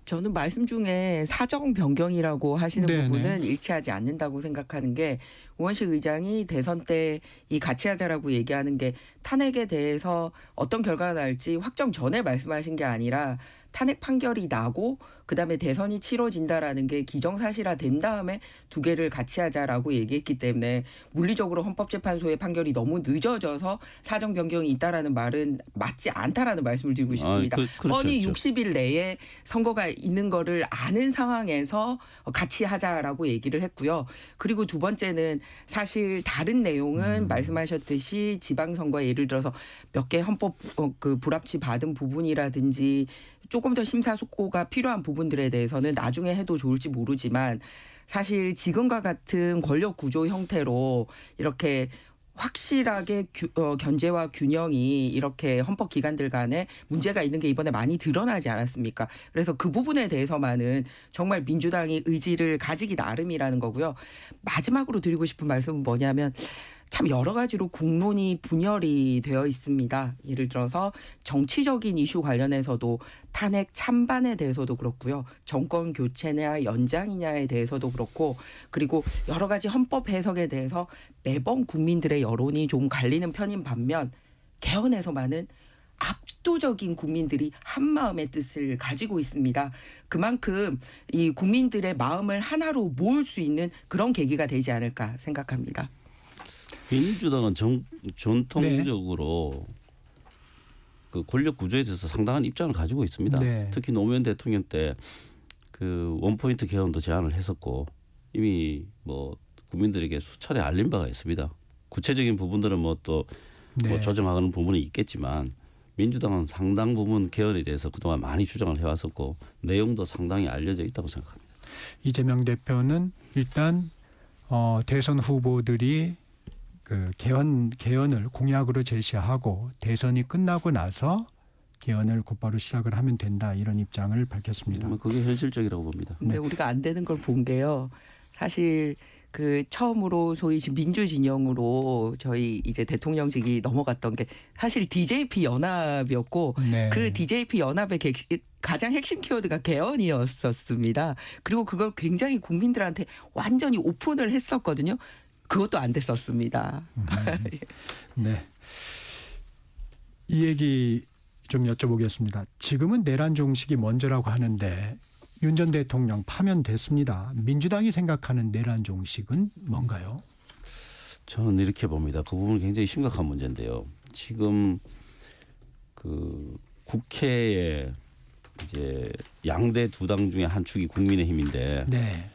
저는 말씀 중에 사정 변경이라고 하시는 네네. 부분은 일치하지 않는다고 생각하는 게 우원식 의장이 대선 때 이 같이 하자라고 얘기하는 게 탄핵에 대해서 어떤 결과가 날지 확정 전에 말씀하신 게 아니라 탄핵 판결이 나고 그다음에 대선이 치러진다라는 게 기정사실화 된 다음에 두 개를 같이 하자라고 얘기했기 때문에 물리적으로 헌법재판소의 판결이 너무 늦어져서 사정 변경이 있다라는 말은 맞지 않다라는 말씀을 드리고 싶습니다. 그렇죠. 뻔히 60일 내에 선거가 있는 거를 아는 상황에서 같이 하자라고 얘기를 했고요. 그리고 두 번째는 사실 다른 내용은 말씀하셨듯이 지방선거에 예를 들어서 몇 개 헌법 그 불합치 받은 부분이라든지 조금 더 심사숙고가 필요한 부분들에 대해서는 나중에 해도 좋을지 모르지만 사실 지금과 같은 권력 구조 형태로 이렇게 확실하게 견제와 균형이 이렇게 헌법 기관들 간에 문제가 있는 게 이번에 많이 드러나지 않았습니까? 그래서 그 부분에 대해서만은 정말 민주당이 의지를 가지기 나름이라는 거고요. 마지막으로 드리고 싶은 말씀은 뭐냐면 참 여러 가지로 국론이 분열이 되어 있습니다. 예를 들어서 정치적인 이슈 관련해서도 탄핵 찬반에 대해서도 그렇고요. 정권 교체냐 연장이냐에 대해서도 그렇고 그리고 여러 가지 헌법 해석에 대해서 매번 국민들의 여론이 좀 갈리는 편인 반면 개헌에서만은 압도적인 국민들이 한마음의 뜻을 가지고 있습니다. 그만큼 이 국민들의 마음을 하나로 모을 수 있는 그런 계기가 되지 않을까 생각합니다. 민주당은 전통적으로 그 권력 구조에 대해서 상당한 입장을 가지고 있습니다. 네. 특히 노무현 대통령 때 그 원포인트 개헌도 제안을 했었고 이미 뭐 국민들에게 수차례 알린 바가 있습니다. 구체적인 부분들은 뭐 또 네. 조정하는 부분이 있겠지만 민주당은 상당 부분 개헌에 대해서 그동안 많이 주장을 해왔었고 내용도 상당히 알려져 있다고 생각합니다. 이재명 대표는 일단 대선 후보들이 그 개헌을 공약으로 제시하고 대선이 끝나고 나서 개헌을 곧바로 시작을 하면 된다 이런 입장을 밝혔습니다. 그게 현실적이라고 봅니다. 근데 네. 우리가 안 되는 걸 본 게요. 사실 그 처음으로 소위 민주 진영으로 저희 이제 대통령직이 넘어갔던 게 사실 DJP 연합이었고 네. 그 DJP 연합의 가장 핵심 키워드가 개헌이었었습니다. 그리고 그걸 굉장히 국민들한테 완전히 오픈을 했었거든요. 그것도 안 됐었습니다. 네. 이 얘기 좀 여쭤보겠습니다. 지금은 내란 종식이 먼저라고 하는데 윤 전 대통령 파면됐습니다. 민주당이 생각하는 내란 종식은 뭔가요? 저는 이렇게 봅니다. 그 부분은 굉장히 심각한 문제인데요. 지금 그 국회에 이제 양대 두 당 중에 한 축이 국민의힘인데 네.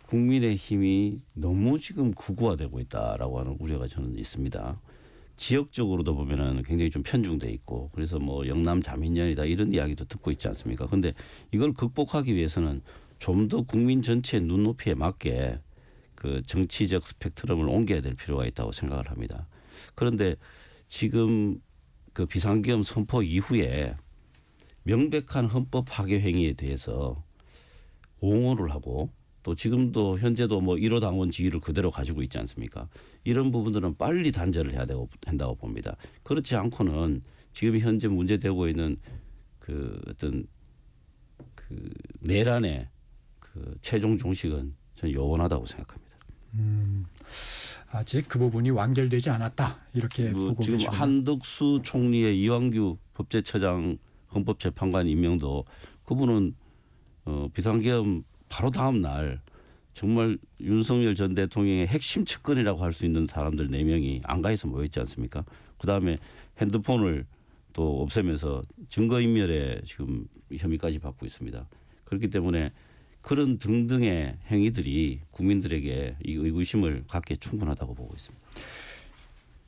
국민의힘이 너무 지금 극우화되고 있다라고 하는 우려가 저는 있습니다. 지역적으로도 보면은 굉장히 좀 편중돼 있고 그래서 뭐 영남 자민련이다 이런 이야기도 듣고 있지 않습니까? 그런데 이걸 극복하기 위해서는 좀 더 국민 전체의 눈높이에 맞게 그 정치적 스펙트럼을 옮겨야 될 필요가 있다고 생각을 합니다. 그런데 지금 그 비상계엄 선포 이후에 명백한 헌법 파괴 행위에 대해서 옹호를 하고 또 지금도 현재도 뭐 1호 당원 지위를 그대로 가지고 있지 않습니까? 이런 부분들은 빨리 단절을 해야 된다고 봅니다. 그렇지 않고는 지금 현재 문제되고 있는 그 어떤 그 내란의 그 최종 종식은 저는 요원하다고 생각합니다. 아직 그 부분이 완결되지 않았다 이렇게 보고 지금 계시군요. 한덕수 총리의 이완규 법제처장 헌법재판관 임명도 그분은 비상계엄 바로 다음 날 정말 윤석열 전 대통령의 핵심 측근이라고 할 수 있는 사람들 4명이 안가에서 모였지 않습니까? 그다음에 핸드폰을 또 없애면서 증거인멸에 지금 혐의까지 받고 있습니다. 그렇기 때문에 그런 등등의 행위들이 국민들에게 이 의구심을 갖기에 충분하다고 보고 있습니다.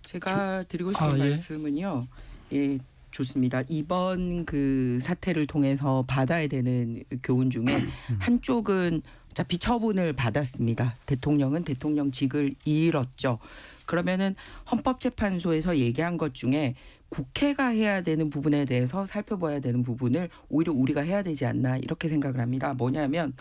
제가 드리고 싶은 예. 말씀은요. 예, 좋습니다. 이번 그 사태를 통해서 받아야 되는 교훈 중에 한쪽은 어차피 처분을 받았습니다. 대통령은 대통령직을 잃었죠. 그러면은 헌법재판소에서 얘기한 것 중에 국회가 해야 되는 부분에 대해서 살펴봐야 되는 부분을 오히려 우리가 해야 되지 않나 이렇게 생각을 합니다. 뭐냐면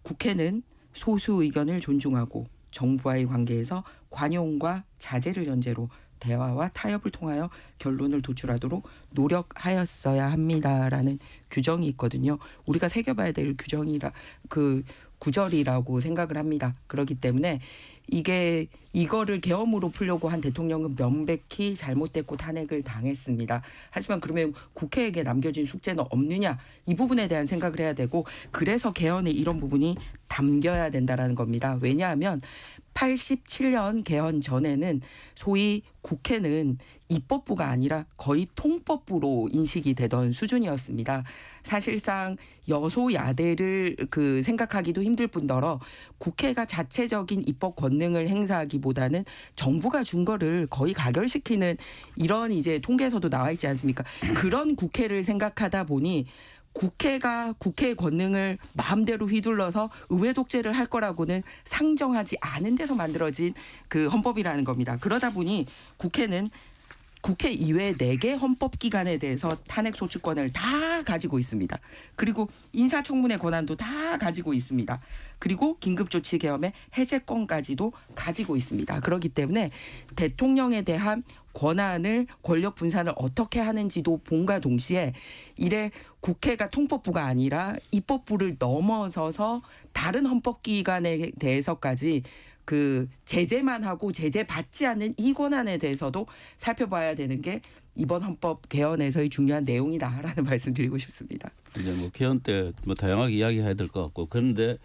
국회는 소수 의견을 존중하고 정부와의 관계에서 관용과 자제를 전제로 대화와 타협을 통하여 결론을 도출하도록 노력하였어야 합니다라는 규정이 있거든요. 우리가 새겨봐야 될 그 구절이라고 생각을 합니다. 그렇기 때문에 이거를 계엄으로 풀려고 한 대통령은 명백히 잘못됐고 탄핵을 당했습니다. 하지만 그러면 국회에게 남겨진 숙제는 없느냐 이 부분에 대한 생각을 해야 되고 그래서 개헌에 이런 부분이 담겨야 된다라는 겁니다. 왜냐하면 87년 개헌 전에는 소위 국회는 입법부가 아니라 거의 통법부로 인식이 되던 수준이었습니다. 사실상 여소야대를 생각하기도 힘들 뿐더러 국회가 자체적인 입법 권능을 행사하기보다는 정부가 준 거를 거의 가결시키는 이런 이제 통계에서도 나와 있지 않습니까? 그런 국회를 생각하다 보니 국회가 국회의 권능을 마음대로 휘둘러서 의회 독재를 할 거라고는 상정하지 않은 데서 만들어진 그 헌법이라는 겁니다. 그러다 보니 국회는 국회 이외 4개 헌법기관에 대해서 탄핵 소추권을 다 가지고 있습니다. 그리고 인사청문회 권한도 다 가지고 있습니다. 그리고 긴급조치 계엄의 해제권까지도 가지고 있습니다. 그렇기 때문에 대통령에 대한 권한을 권력 분산을 어떻게 하는지도 본과 동시에 이래 국회가 통법부가 아니라 입법부를 넘어서서 다른 헌법기관에 대해서까지 그 제재만 하고 제재 받지 않는 이 권한에 대해서도 살펴봐야 되는 게 이번 헌법 개헌에서의 중요한 내용이다라는 말씀드리고 싶습니다. 이제 뭐 개헌 때 뭐 다양하게 이야기해야 될 것 같고 그런데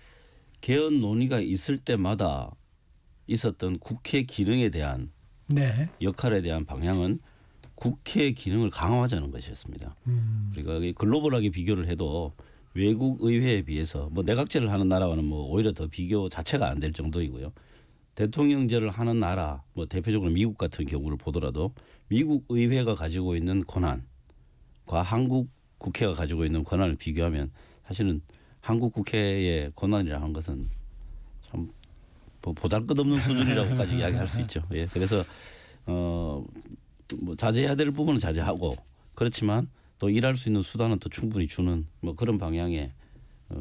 개헌 논의가 있을 때마다 있었던 국회 기능에 대한 네. 역할에 대한 방향은 국회 기능을 강화하자는 것이었습니다. 그러니까 글로벌하게 비교를 해도 외국 의회에 비해서 뭐 내각제를 하는 나라와는 뭐 오히려 더 비교 자체가 안 될 정도이고요. 대통령제를 하는 나라, 뭐 대표적으로 미국 같은 경우를 보더라도 미국 의회가 가지고 있는 권한과 한국 국회가 가지고 있는 권한을 비교하면 사실은 한국 국회의 권한이라는 하는 것은 참 보잘것없는 수준이라고까지 이야기할 수 있죠. 예, 그래서 뭐 자제해야 될 부분은 자제하고 그렇지만 또 일할 수 있는 수단은 또 충분히 주는 뭐 그런 방향의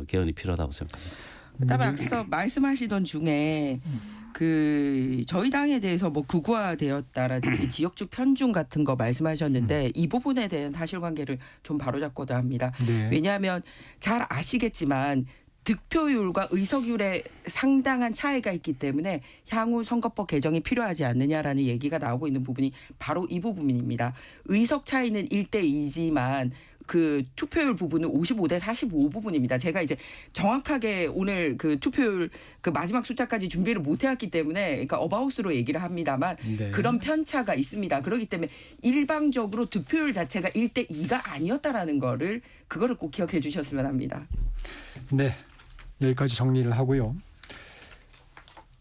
개헌이 필요하다고 생각합니다. 그다음에 앞서 말씀하시던 중에 그 저희 당에 대해서 뭐 극우화되었다라든지 지역주 편중 같은 거 말씀하셨는데 이 부분에 대한 사실관계를 좀 바로잡고자 합니다. 네. 왜냐하면 잘 아시겠지만 득표율과 의석율에 상당한 차이가 있기 때문에 향후 선거법 개정이 필요하지 않느냐라는 얘기가 나오고 있는 부분이 바로 이 부분입니다. 의석 차이는 1대2지만 그 투표율 부분은 55대 45 부분입니다. 제가 이제 정확하게 오늘 그 투표율 그 마지막 숫자까지 준비를 못 해왔기 때문에 그러니까 어바웃으로 얘기를 합니다만 네. 그런 편차가 있습니다. 그렇기 때문에 일방적으로 득표율 자체가 1대2가 아니었다라는 거를 그거를 꼭 기억해 주셨으면 합니다. 네. 여기까지 정리를 하고요.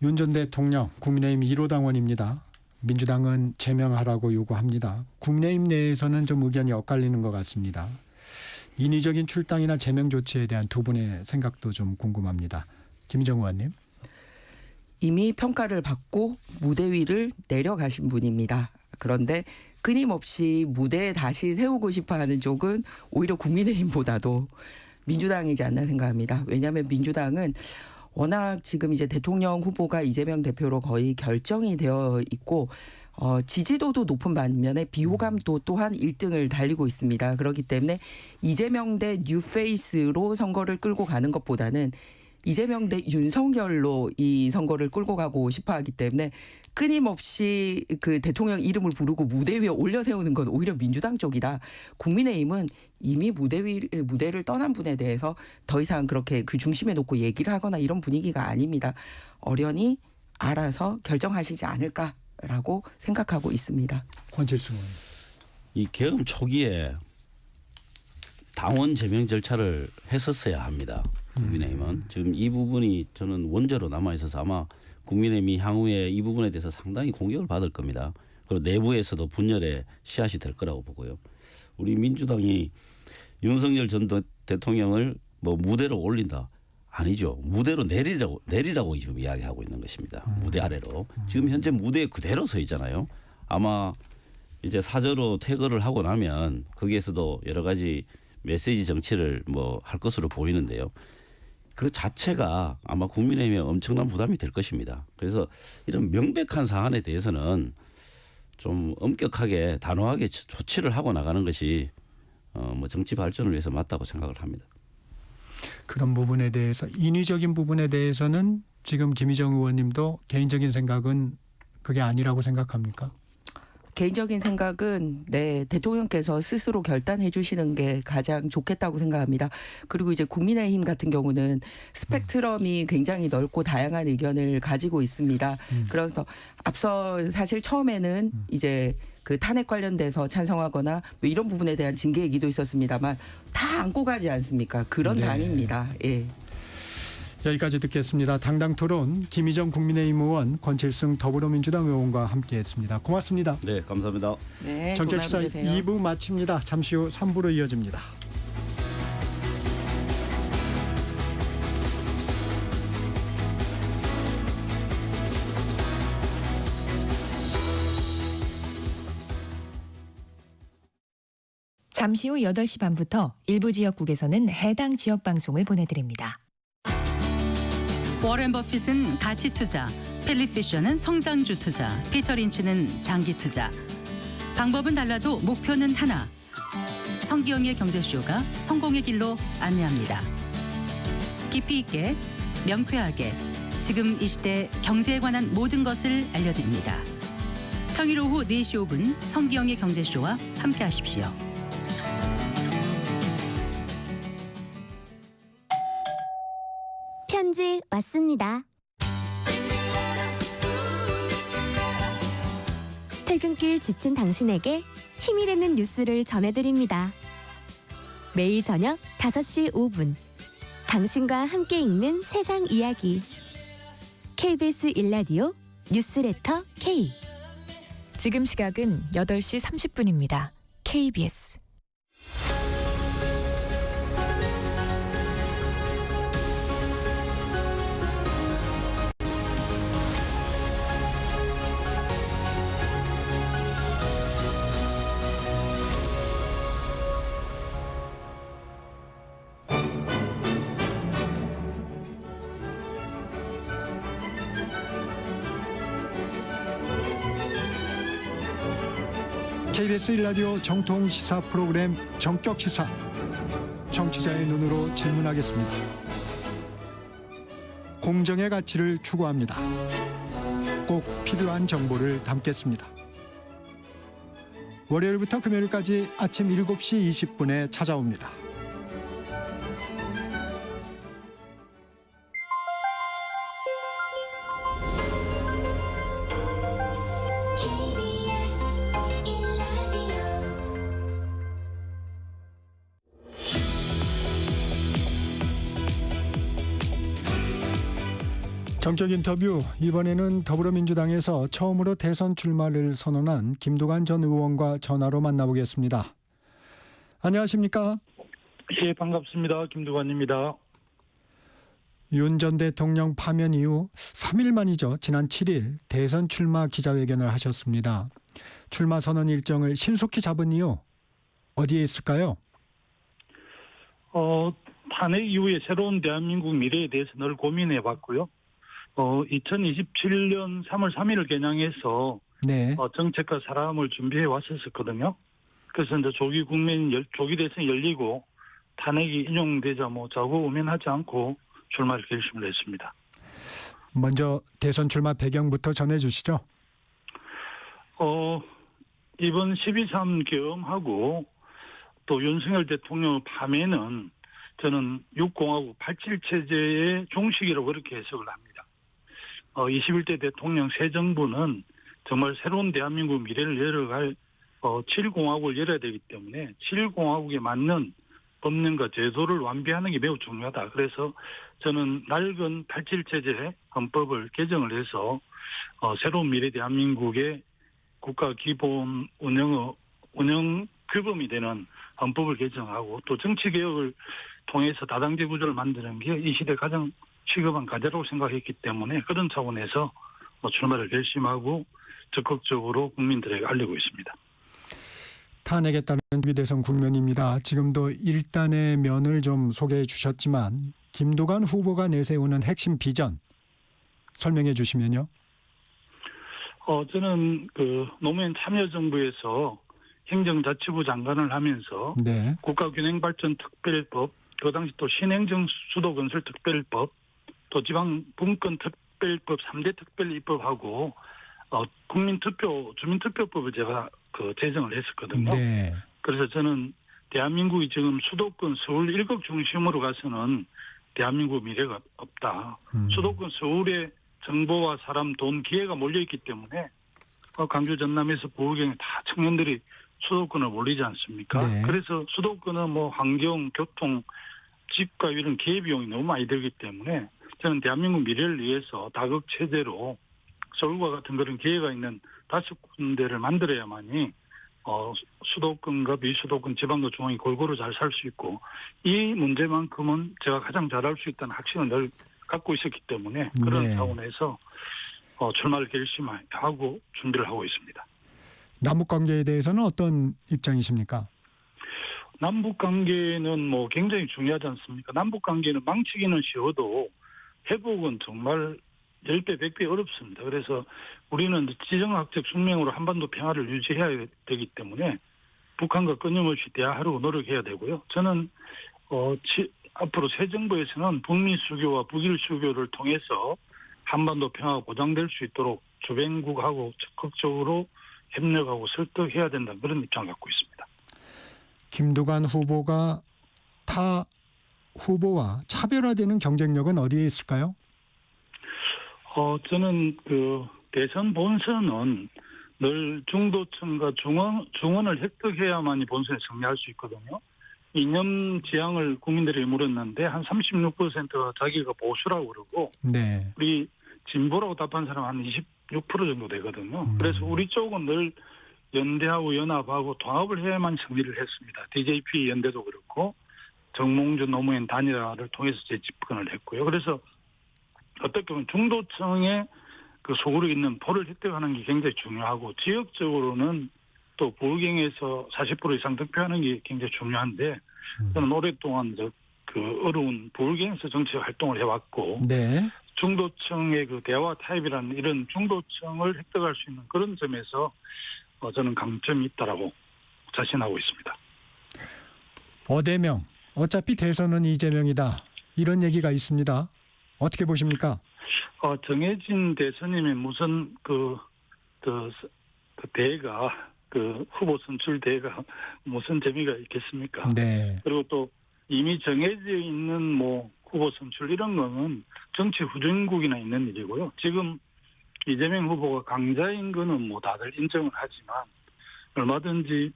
윤 전 대통령 국민의힘 1호 당원입니다. 민주당은 제명하라고 요구합니다. 국민의힘 내에서는 좀 의견이 엇갈리는 것 같습니다. 인위적인 출당이나 제명 조치에 대한 두 분의 생각도 좀 궁금합니다. 김희정 의원님. 이미 평가를 받고 무대 위를 내려가신 분입니다. 그런데 끊임없이 무대에 다시 세우고 싶어하는 쪽은 오히려 국민의힘보다도 민주당이지 않나 생각합니다. 왜냐하면 민주당은 워낙 지금 이제 대통령 후보가 이재명 대표로 거의 결정이 되어 있고 지지도도 높은 반면에 비호감도 또한 1등을 달리고 있습니다. 그렇기 때문에 이재명 대 뉴페이스로 선거를 끌고 가는 것보다는 이재명 대 윤석열로 이 선거를 끌고 가고 싶어하기 때문에 끊임없이 그 대통령 이름을 부르고 무대 위에 올려 세우는 건 오히려 민주당 쪽이다. 국민의힘은 이미 무대를 떠난 분에 대해서 더 이상 그렇게 그 중심에 놓고 얘기를 하거나 이런 분위기가 아닙니다. 어련히 알아서 결정하시지 않을까라고 생각하고 있습니다. 권칠수 의원. 이 개헌 초기에 당원 제명 절차를 했었어야 합니다. 국민의힘은 지금 이 부분이 저는 원죄로 남아 있어서 아마 국민의힘이 향후에 이 부분에 대해서 상당히 공격을 받을 겁니다. 그리고 내부에서도 분열의 씨앗이 될 거라고 보고요. 우리 민주당이 윤석열 전 대통령을 뭐 무대로 올린다. 아니죠. 무대로 내리라고 지금 이야기하고 있는 것입니다. 무대 아래로. 지금 현재 무대에 그대로 서 있잖아요. 아마 이제 사저로 퇴거를 하고 나면 거기에서도 여러 가지 메시지 정치를 뭐 할 것으로 보이는데요. 그 자체가 아마 국민의힘에 엄청난 부담이 될 것입니다. 그래서 이런 명백한 사안에 대해서는 좀 엄격하게 단호하게 조치를 하고 나가는 것이 뭐 정치 발전을 위해서 맞다고 생각을 합니다. 그런 부분에 대해서 인위적인 부분에 대해서는 지금 김희정 의원님도 개인적인 생각은 그게 아니라고 생각합니까? 개인적인 생각은 네, 대통령께서 스스로 결단해 주시는 게 가장 좋겠다고 생각합니다. 그리고 이제 국민의힘 같은 경우는 스펙트럼이 굉장히 넓고 다양한 의견을 가지고 있습니다. 그래서 앞서 사실 처음에는 이제 그 탄핵 관련돼서 찬성하거나 뭐 이런 부분에 대한 징계 얘기도 있었습니다만 다 안고 가지 않습니까? 그런 네. 당입니다. 예. 여기까지 듣겠습니다. 당당 토론 김희정 국민의힘 의원, 권칠승 더불어민주당 의원과 함께했습니다. 고맙습니다. 네, 감사합니다. 네, 전격시사 좋은 하루 되세요. 2부 마칩니다. 잠시 후 3부로 이어집니다. 잠시 후 8시 반부터 일부 지역국에서는 해당 지역 방송을 보내드립니다. 워렌 버핏은 가치 투자, 필립 피셔는 성장주 투자, 피터 린치는 장기 투자. 방법은 달라도 목표는 하나. 성기영의 경제쇼가 성공의 길로 안내합니다. 깊이 있게, 명쾌하게, 지금 이 시대 경제에 관한 모든 것을 알려드립니다. 평일 오후 4시 5분 성기영의 경제쇼와 함께하십시오. 편지 왔습니다. 퇴근길 지친 당신에게 힘이 되는 뉴스를 전해드립니다. 매일 저녁 5시 5분 당신과 함께 읽는 세상 이야기 KBS 1라디오 뉴스레터 K. 지금 시각은 8시 30분입니다. KBS KBS 1라디오 정통 시사 프로그램 정격 시사. 정치자의 눈으로 질문하겠습니다. 공정의 가치를 추구합니다. 꼭 필요한 정보를 담겠습니다. 월요일부터 금요일까지 아침 7시 20분에 찾아옵니다. 정격 인터뷰, 이번에는 더불어민주당에서 처음으로 대선 출마를 선언한 김두관 전 의원과 전화로 만나보겠습니다. 안녕하십니까? 예, 반갑습니다. 김두관입니다. 윤 전 대통령 파면 이후 3일 만이죠. 지난 7일 대선 출마 기자회견을 하셨습니다. 출마 선언 일정을 신속히 잡은 이유 어디에 있을까요? 탄핵 이후에 새로운 대한민국 미래에 대해서 늘 고민해 봤고요. 2027년 3월 3일을 겨냥해서 네. 정책과 사람을 준비해 왔었거든요. 그래서 이제 조기 대선이 열리고 탄핵이 인용되자 좌고우면하지 않고 출마를 결심을 했습니다. 먼저 대선 출마 배경부터 전해주시죠. 이번 12.3 계엄하고 또 윤석열 대통령 밤에는 저는 6공화국 87체제의 종식이라고 그렇게 해석을 합니다. 21대 대통령 새 정부는 정말 새로운 대한민국 미래를 열어갈 7공화국을 열어야 되기 때문에 7공화국에 맞는 법령과 제도를 완비하는 게 매우 중요하다. 그래서 저는 낡은 87체제 헌법을 개정을 해서 새로운 미래 대한민국의 국가 기본 운영 규범이 되는 헌법을 개정하고 또 정치개혁을 통해서 다당제 구조를 만드는 게 이 시대 가장 시급한 과제라고 생각했기 때문에 그런 차원에서 출마를 결심하고 적극적으로 국민들에게 알리고 있습니다. 탄핵에 따른 대선 국면입니다. 지금도 일단의 면을 좀 소개해 주셨지만 김두관 후보가 내세우는 핵심 비전 설명해 주시면요. 저는 노무현 참여정부에서 행정자치부 장관을 하면서 네. 국가균형발전특별법, 그 당시 또 신행정 수도건설특별법, 또 지방분권특별법 3대 특별입법하고 주민투표법을 제가 제정을 했었거든요. 네. 그래서 저는 대한민국이 지금 수도권 서울 일극 중심으로 가서는 대한민국 미래가 없다. 수도권 서울에 정보와 사람, 돈, 기회가 몰려있기 때문에 강주 전남에서 부울경에 다 청년들이 수도권을 몰리지 않습니까? 네. 그래서 수도권은 환경, 교통, 집과 이런 기회비용이 너무 많이 들기 때문에 저는 대한민국 미래를 위해서 다극체제로 서울과 같은 그런 기회가 있는 5군데를 만들어야만이 수도권과 비수도권, 지방과 중앙이 골고루 잘 살 수 있고 이 문제만큼은 제가 가장 잘할 수 있다는 확신을 늘 갖고 있었기 때문에 그런 네. 차원에서 출마를 결심하고 준비를 하고 있습니다. 남북관계에 대해서는 어떤 입장이십니까? 남북 관계는 뭐 굉장히 중요하지 않습니까? 남북 관계는 망치기는 쉬워도 회복은 정말 10배, 100배 어렵습니다. 그래서 우리는 지정학적 숙명으로 한반도 평화를 유지해야 되기 때문에 북한과 끊임없이 대화하려고 노력해야 되고요. 저는 앞으로 새 정부에서는 북미 수교와 북일 수교를 통해서 한반도 평화가 보장될 수 있도록 주변국하고 적극적으로 협력하고 설득해야 된다는 그런 입장을 갖고 있습니다. 김두관 후보가 타 후보와 차별화되는 경쟁력은 어디에 있을까요? 저는 대선 본선은 늘 중도층과 중원을 획득해야만이 본선에 승리할 수 있거든요. 이념 지향을 국민들이 물었는데 한 36%가 자기가 보수라고 그러고 네. 우리 진보라고 답한 사람 한 26% 정도 되거든요. 그래서 우리 쪽은 늘 연대하고 연합하고 통합을 해야만 승리를 했습니다. DJP 연대도 그렇고 정몽준 노무현 단일화를 통해서 재집권을 했고요. 그래서 어떻게 보면 중도층의 그 속으로 있는 표를 획득하는 게 굉장히 중요하고 지역적으로는 또 부경에서 40% 이상 득표하는 게 굉장히 중요한데 저는 오랫동안 그 어려운 부경에서 정치 활동을 해왔고 네. 중도층의 그 대화 타입이라는 이런 중도층을 획득할 수 있는 그런 점에서 저는 강점이 있다라고 자신하고 있습니다. 어대명 어차피 대선은 이재명이다 이런 얘기가 있습니다. 어떻게 보십니까? 정해진 대선이면 무슨 대가 후보 선출 대가 무슨 재미가 있겠습니까? 네. 그리고 또 이미 정해져 있는 뭐 후보 선출 이런 거는 정치 후진국이나 있는 일이고요. 지금 이재명 후보가 강자인 거는 뭐 다들 인정을 하지만 얼마든지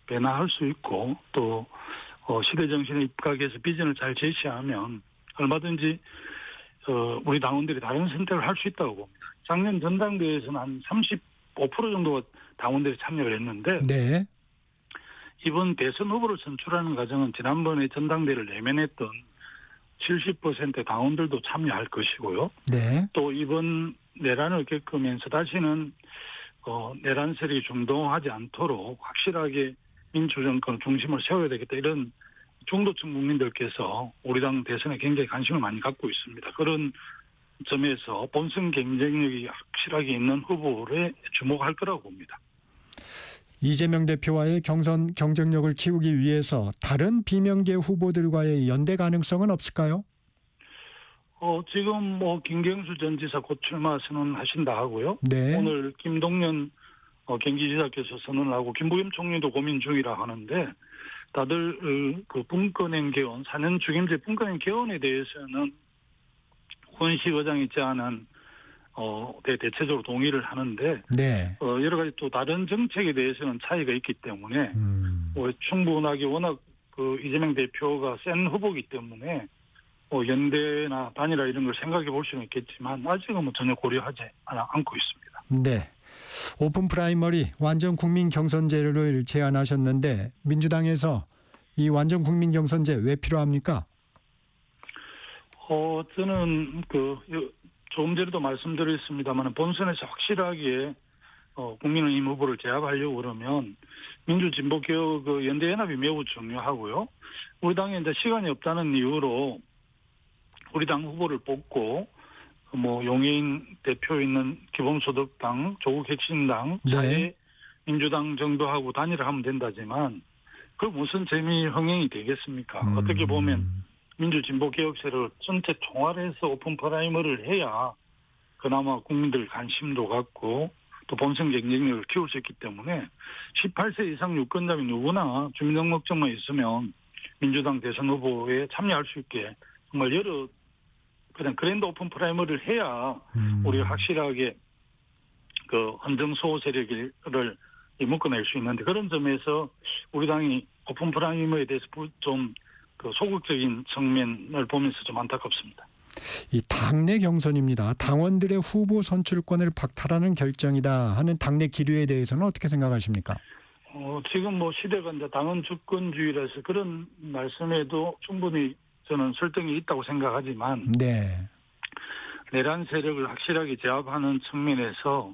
변화할 수 있고 또 시대 정신에 입각해서 비전을 잘 제시하면 얼마든지 우리 당원들이 다른 선택을 할 수 있다고 봅니다. 작년 전당대회에서는 한 35% 정도가 당원들이 참여를 했는데 네. 이번 대선 후보를 선출하는 과정은 지난번에 전당대회를 내면했던 70% 당원들도 참여할 것이고요. 네. 또 이번 내란을 겪으면서 다시는 내란 세력이 중동하지 않도록 확실하게 민주정권 중심을 세워야 되겠다 이런 중도층 국민들께서 우리 당 대선에 굉장히 관심을 많이 갖고 있습니다. 그런 점에서 본선 경쟁력이 확실하게 있는 후보에 주목할 거라고 봅니다. 이재명 대표와의 경선 경쟁력을 키우기 위해서 다른 비명계 후보들과의 연대 가능성은 없을까요? 지금 뭐 김경수 전 지사 곧 출마 선언하신다 하고요. 네. 오늘 김동연 경기지사께서 선언을 하고 김부겸 총리도 고민 중이라 하는데 다들 그 분권행 개헌 4년 주임제 분권행 개헌에 대해서는 권식 의장이 제안한 대체적으로 동의를 하는데 네. 여러 가지 또 다른 정책에 대해서는 차이가 있기 때문에 충분하게 워낙 그 이재명 대표가 센 후보이기 때문에 연대나 단일화 이런 걸 생각해 볼 수는 있겠지만 아직은 뭐 전혀 고려하지 않고 있습니다. 네. 오픈 프라이머리 완전 국민 경선제를 제안하셨는데 민주당에서 이 완전 국민 경선제 왜 필요합니까? 저는 조금 전에도 말씀드렸습니다만 본선에서 확실하게 국민의힘 후보를 제압하려고 그러면 민주진보개혁 연대연합이 매우 중요하고요. 우리 당에 이제 시간이 없다는 이유로 우리 당 후보를 뽑고 뭐 용해인 대표 있는 기본소득당, 조국혁신당, 자유민주당 정도 하고 단일화하면 된다지만 그 무슨 재미 흥행이 되겠습니까? 어떻게 보면 민주진보개혁세를 전체 총괄해서 오픈 프라이머를 해야 그나마 국민들 관심도 갖고 또 본선 경쟁력을 키울 수 있기 때문에 18세 이상 유권자면 누구나 주민등록증만 있으면 민주당 대선 후보에 참여할 수 있게 정말 그냥 그랜드 오픈 프라이머를 해야 우리가 확실하게 그 헌정수호 세력을 묶어낼 수 있는데 그런 점에서 우리 당이 오픈 프라이머에 대해서 좀 그 소극적인 측면을 보면서 좀 안타깝습니다. 이 당내 경선입니다. 당원들의 후보 선출권을 박탈하는 결정이다 하는 당내 기류에 대해서는 어떻게 생각하십니까? 지금 뭐 시대가 이제 당원 주권주의라서 그런 말씀에도 충분히 저는 설득이 있다고 생각하지만 네. 내란 세력을 확실하게 제압하는 측면에서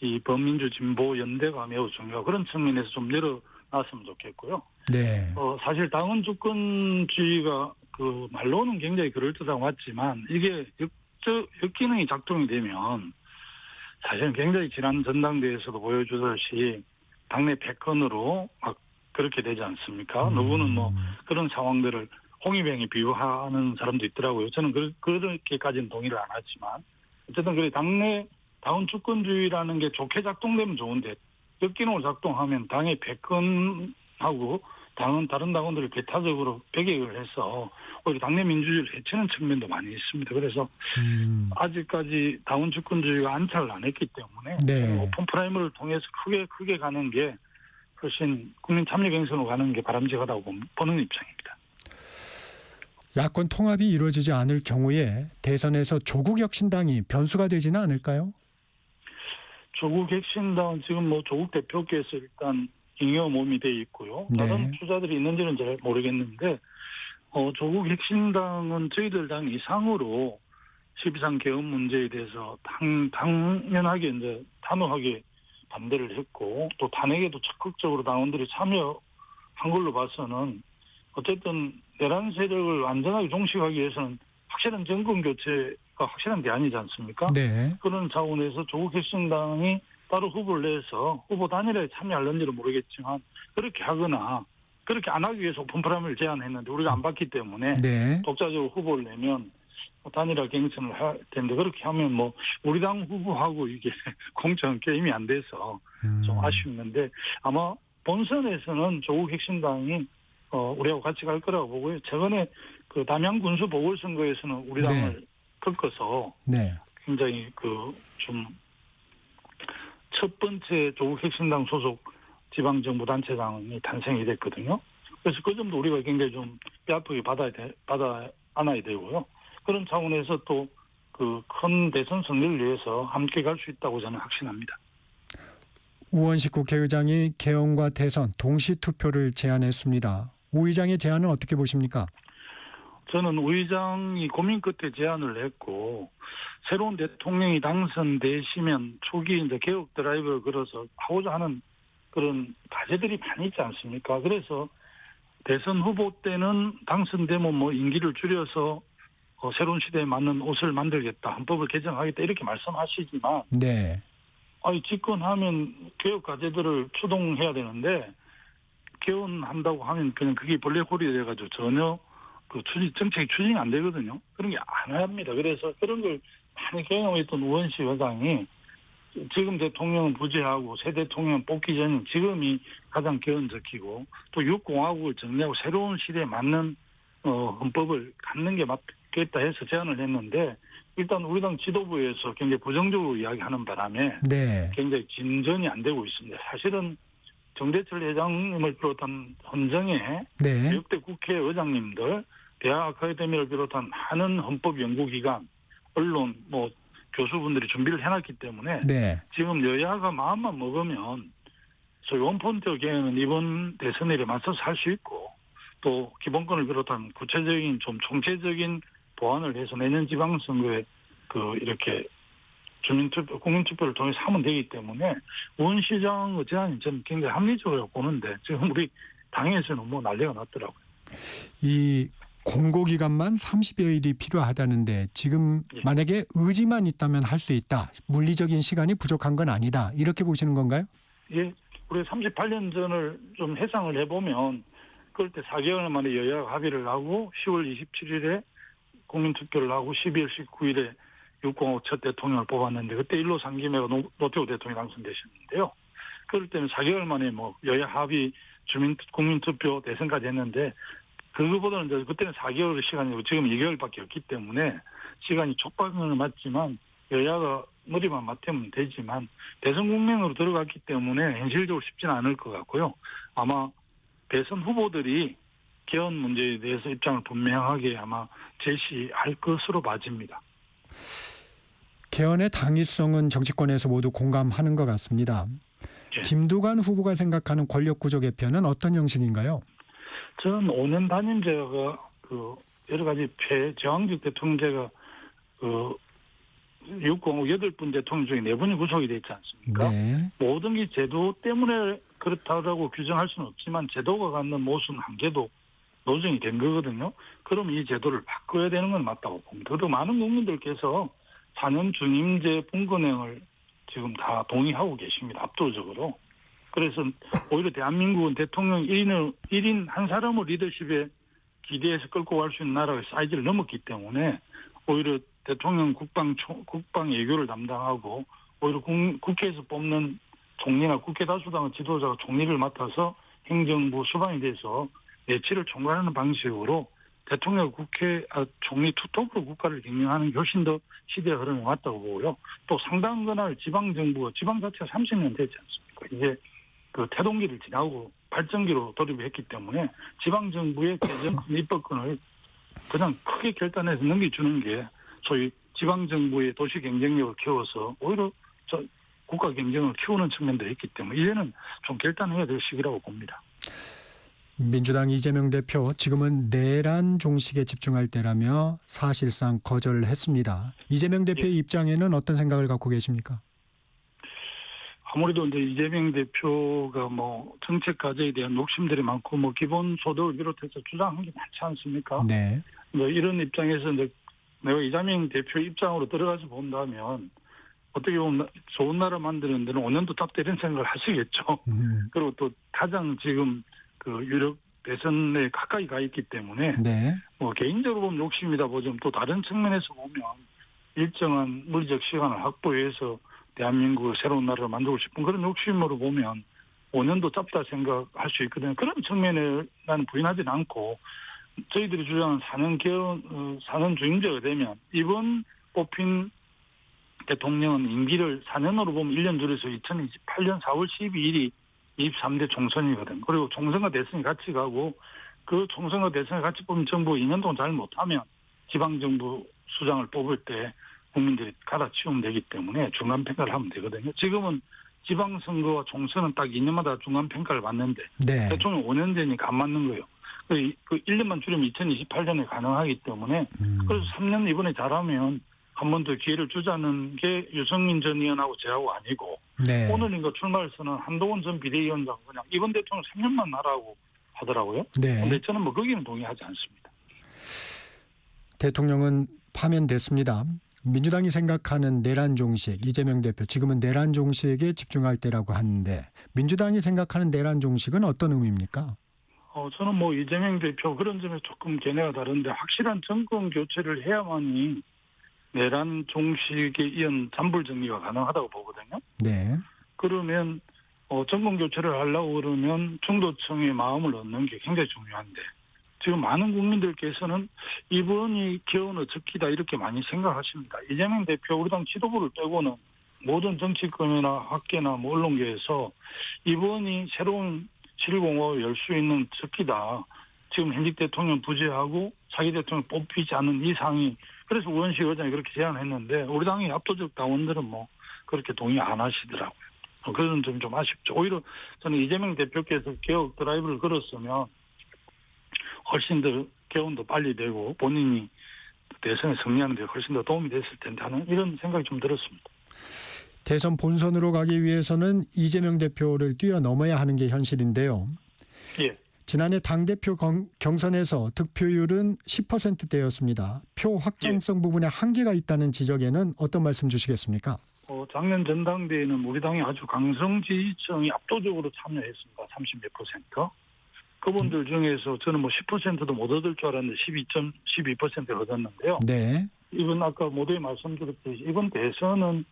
이 범민주 진보 연대가 매우 중요하고 그런 측면에서 좀 열어놨으면 좋겠고요. 네. 사실 당원 주권주의가 그 말로는 굉장히 그럴듯하고 맞지만 이게 역기능이 작동이 되면 사실은 굉장히 지난 전당대회에서도 보여주듯이 당내 패권으로 막 그렇게 되지 않습니까? 누구는 뭐 그런 상황들을 홍위병에 비유하는 사람도 있더라고요. 저는 그렇게까지는 동의를 안 하지만 어쨌든 그래 당내 당원 주권주의라는 게 좋게 작동되면 좋은데 역기능으로 작동하면 당의 패권하고 다른 당원들을 배타적으로 배격을 해서 오히려 당내 민주주의를 해치는 측면도 많이 있습니다. 그래서 아직까지 당원 주권주의가 안착을 안 했기 때문에 네. 오픈 프라이머를 통해서 크게 가는 게 훨씬 국민 참여 경선으로 가는 게 바람직하다고 보는 입장입니다. 야권 통합이 이루어지지 않을 경우에 대선에서 조국 혁신당이 변수가 되지는 않을까요? 조국 혁신당은 지금 뭐 조국 대표께서 일단 잉여 몸이 돼 있고요. 다른 주자들이 있는지는 잘 모르겠는데 조국 혁신당은 저희들 당 이상으로 12.3 개헌 문제에 대해서 당연하게 이제 단호하게 반대를 했고 또 탄핵에도 적극적으로 당원들이 참여한 걸로 봐서는 어쨌든 내란 세력을 완전하게 종식하기 위해서는 확실한 정권 교체가 확실한 대안이지 않습니까? 네. 그런 차원에서 조국 혁신당이 따로 후보를 내서 후보 단일화에 참여할는지는 모르겠지만 그렇게 하거나 그렇게 안 하기 위해서 오픈 프라이머를 제안했는데 우리가 안 받기 때문에 네. 독자적으로 후보를 내면 단일화 경선을 할 텐데 그렇게 하면 뭐 우리 당 후보하고 이게 공천 게임이 안 돼서 좀 아쉽는데 아마 본선에서는 조국 핵심당이 우리하고 같이 갈 거라고 보고요. 최근에 그 담양 군수 보궐선거에서는 우리 당을 꺾어서 굉장히 그 좀 첫 번째 조국 혁신당 소속 지방정부단체장이 탄생이 됐거든요. 그래서 그 점도 우리가 굉장히 좀 뼈아프게 받아 안아야 되고요. 그런 차원에서 또 그 큰 대선 승리를 위해서 함께 갈 수 있다고 저는 확신합니다. 우원식 국회의장이 개헌과 대선 동시 투표를 제안했습니다. 우 의장의 제안은 어떻게 보십니까? 저는 우 의장이 고민 끝에 제안을 했고 새로운 대통령이 당선되시면 초기 이제 개혁 드라이브를 걸어서 하고자 하는 그런 과제들이 많이 있지 않습니까? 그래서 대선 후보 때는 당선되면 뭐 임기를 줄여서 새로운 시대에 맞는 옷을 만들겠다, 헌법을 개정하겠다 이렇게 말씀하시지만 집권하면 개혁 과제들을 추동해야 되는데 개헌한다고 하면 그냥 그게 벌레골이 돼가지고 전혀 그 정책이 추진이 안 되거든요. 그런 게 안 합니다. 그래서 그런 걸 많이 경험했던 우원식 회장이 지금 대통령은 부재하고 새 대통령 뽑기 전인 지금이 가장 개헌적이고 또 6공화국을 정리하고 새로운 시대에 맞는 헌법을 갖는 게 맞겠다 해서 제안을 했는데 일단 우리 당 지도부에서 굉장히 부정적으로 이야기하는 바람에 굉장히 진전이 안 되고 있습니다. 사실은 정대철 회장님을 비롯한 헌정의 역대 국회의장님들, 대학 아카데미를 비롯한 많은 헌법연구기관, 언론, 뭐 교수분들이 준비를 해놨기 때문에 지금 여야가 마음만 먹으면 소위 원포인트 개헌은 이번 대선일에 맞서서 할 수 있고 또 기본권을 비롯한 구체적인 좀 총체적인 보완을 해서 내년 지방선거에 이렇게 주민투표, 국민투표를 통해서 하면 되기 때문에 우원 시장의 제안이 저는 굉장히 합리적으로 보는데 지금 우리 당에서는 뭐 난리가 났더라고요. 이 공고기간만 30여일이 필요하다는데 지금 만약에 의지만 있다면 할 수 있다. 물리적인 시간이 부족한 건 아니다. 이렇게 보시는 건가요? 예. 우리 38년 전을 좀 해상을 해보면 그럴 때 4개월 만에 여야가 합의를 하고 10월 27일에 국민투표를 하고 12월 19일에 6공화국 첫 대통령을 뽑았는데 그때 일로 상김해가 노태우 대통령이 당선되셨는데요. 그럴 때는 4개월 만에 뭐 여야 합의 국민투표 대선까지 했는데 그거보다는 이제 그때는 4개월 시간이고 지금 2개월밖에 없기 때문에 시간이 촉박은 맞지만 여야가 머리만 맞대면 되지만 대선 국면으로 들어갔기 때문에 현실적으로 쉽지는 않을 것 같고요. 아마 대선 후보들이 개헌 문제에 대해서 입장을 분명하게 아마 제시할 것으로 봐집니다. 개헌의 당위성은 정치권에서 모두 공감하는 것 같습니다. 김두관 후보가 생각하는 권력구조 개편은 어떤 형식인가요? 저는 5년 단임제가 여러 가지 저항적 대통령제가 6공화국 8분 대통령 중에 4분이 구속이 되어 있지 않습니까? 모든 게 제도 때문에 그렇다고 규정할 수는 없지만 제도가 갖는 모순 한계도 노정이 된 거거든요. 그럼 이 제도를 바꿔야 되는 건 맞다고 봅니다. 그리고 많은 국민들께서 4년 중임제 분권행을 지금 다 동의하고 계십니다. 압도적으로. 그래서 오히려 대한민국은 대통령 1인 한 사람을 리더십에 기대해서 끌고 갈 수 있는 나라의 사이즈를 넘었기 때문에 오히려 대통령 국방 외교를 담당하고 오히려 국회에서 뽑는 총리나 국회 다수당의 지도자가 총리를 맡아서 행정부 수반이 돼서 내치를 총괄하는 방식으로 대통령 총리 투톱으로 국가를 경영하는 게 훨씬 더 시대의 흐름에 맞다고 보고요. 또 상당한 권한을 지방 자체가 30년 되지 않습니까? 이제 그 태동기를 지나고 발전기로 돌입했기 때문에 지방 정부의 개정 입법권을 그냥 크게 결단해서 넘겨주는 게 소위 지방 정부의 도시 경쟁력을 키워서 오히려 국가 경쟁을 키우는 측면도 있기 때문에 이제는 좀 결단해야 될 시기라고 봅니다. 민주당 이재명 대표 지금은 내란 종식에 집중할 때라며 사실상 거절을 했습니다. 이재명 대표의 입장에는 어떤 생각을 갖고 계십니까? 아무래도 이제 이재명 대표가 뭐 정책 과제에 대한 욕심들이 많고 뭐 기본소득을 비롯해서 주장한 게 많지 않습니까? 네. 뭐 이런 입장에서 이제 내가 이재명 대표 입장으로 들어가서 본다면 어떻게 보면 좋은 나라 만드는 데는 5년도 답다 이런 생각을 하시겠죠. 그리고 또 가장 지금 그 유력 대선에 가까이 가 있기 때문에 네. 뭐 개인적으로 보면 욕심이다 보지만 또 다른 측면에서 보면 일정한 물리적 시간을 확보해서 대한민국의 새로운 나라를 만들고 싶은 그런 욕심으로 보면 5년도 짧다 생각할 수 있거든요. 그런 측면에 나는 부인하지는 않고 저희들이 주장한 4년 중임제가 되면 이번 뽑힌 대통령은 임기를 4년으로 보면 1년 줄여서 2028년 4월 12일이 23대 총선이거든. 그리고 총선과 대선이 같이 가고 그 총선과 대선이 같이 뽑은 정부가 2년 동안 잘 못하면 지방정부 수장을 뽑을 때 국민들이 갈아치우면 되기 때문에 중간평가를 하면 되거든요. 지금은 지방선거와 총선은 딱 2년마다 중간평가를 받는데 네. 대통령 5년제니까 안 맞는 거예요. 그 1년만 줄이면 2028년에 가능하기 때문에 그래서 3년 이번에 잘하면 한 번 더 기회를 주자는 게 유승민 전 의원하고 저하고 아니고 네. 오늘인가 출마해서는 한동훈 전 비대위원장 그냥 이번 대통령 3년만 하라고 하더라고요. 네. 근데 저는 뭐 거기는 동의하지 않습니다. 대통령은 파면됐습니다. 민주당이 생각하는 내란 종식, 이재명 대표 지금은 내란 종식에 집중할 때라고 하는데 민주당이 생각하는 내란 종식은 어떤 의미입니까? 저는 뭐 이재명 대표 그런 점에 조금 견해가 다른데 확실한 정권 교체를 해야만이 내란 종식에 이은 잔불 정리가 가능하다고 보거든요. 네. 그러면 정권 교체를 하려고 그러면 중도층의 마음을 얻는 게 굉장히 중요한데 지금 많은 국민들께서는 이번이 겨우는 적기다 이렇게 많이 생각하십니다. 이재명 대표 우리 당 지도부를 빼고는 모든 정치권이나 학계나 뭐 언론계에서 이번이 새로운 실공을 열 수 있는 적기다. 지금 현직 대통령 부재하고 차기 대통령 뽑히지 않은 이상이 그래서 우원식 의장이 그렇게 제안했는데 우리 당의 압도적 당원들은 뭐 그렇게 동의 안 하시더라고요. 그런 점이 좀 아쉽죠. 오히려 저는 이재명 대표께서 개혁 드라이브를 걸었으면 훨씬 더 개헌도 빨리 되고 본인이 대선에 승리하는 데 훨씬 더 도움이 됐을 텐데 하는 이런 생각이 좀 들었습니다. 대선 본선으로 가기 위해서는 이재명 대표를 뛰어넘어야 하는 게 현실인데요. 예. 지난해 당대표 경선에서 득표율은 10%대였습니다. 표 확정성 부분에 한계가 있다는 지적에는 어떤 말씀 주시겠습니까? 작년 전당대회는 우리 당이 아주 강성 지지층이 압도적으로 참여했습니다. 30몇 %. 그분들 중에서 저는 뭐 10%도 못 얻을 줄 알았는데 12% 얻었는데요. 네. 이번 아까 모두에 말씀드렸듯이 이번 대선은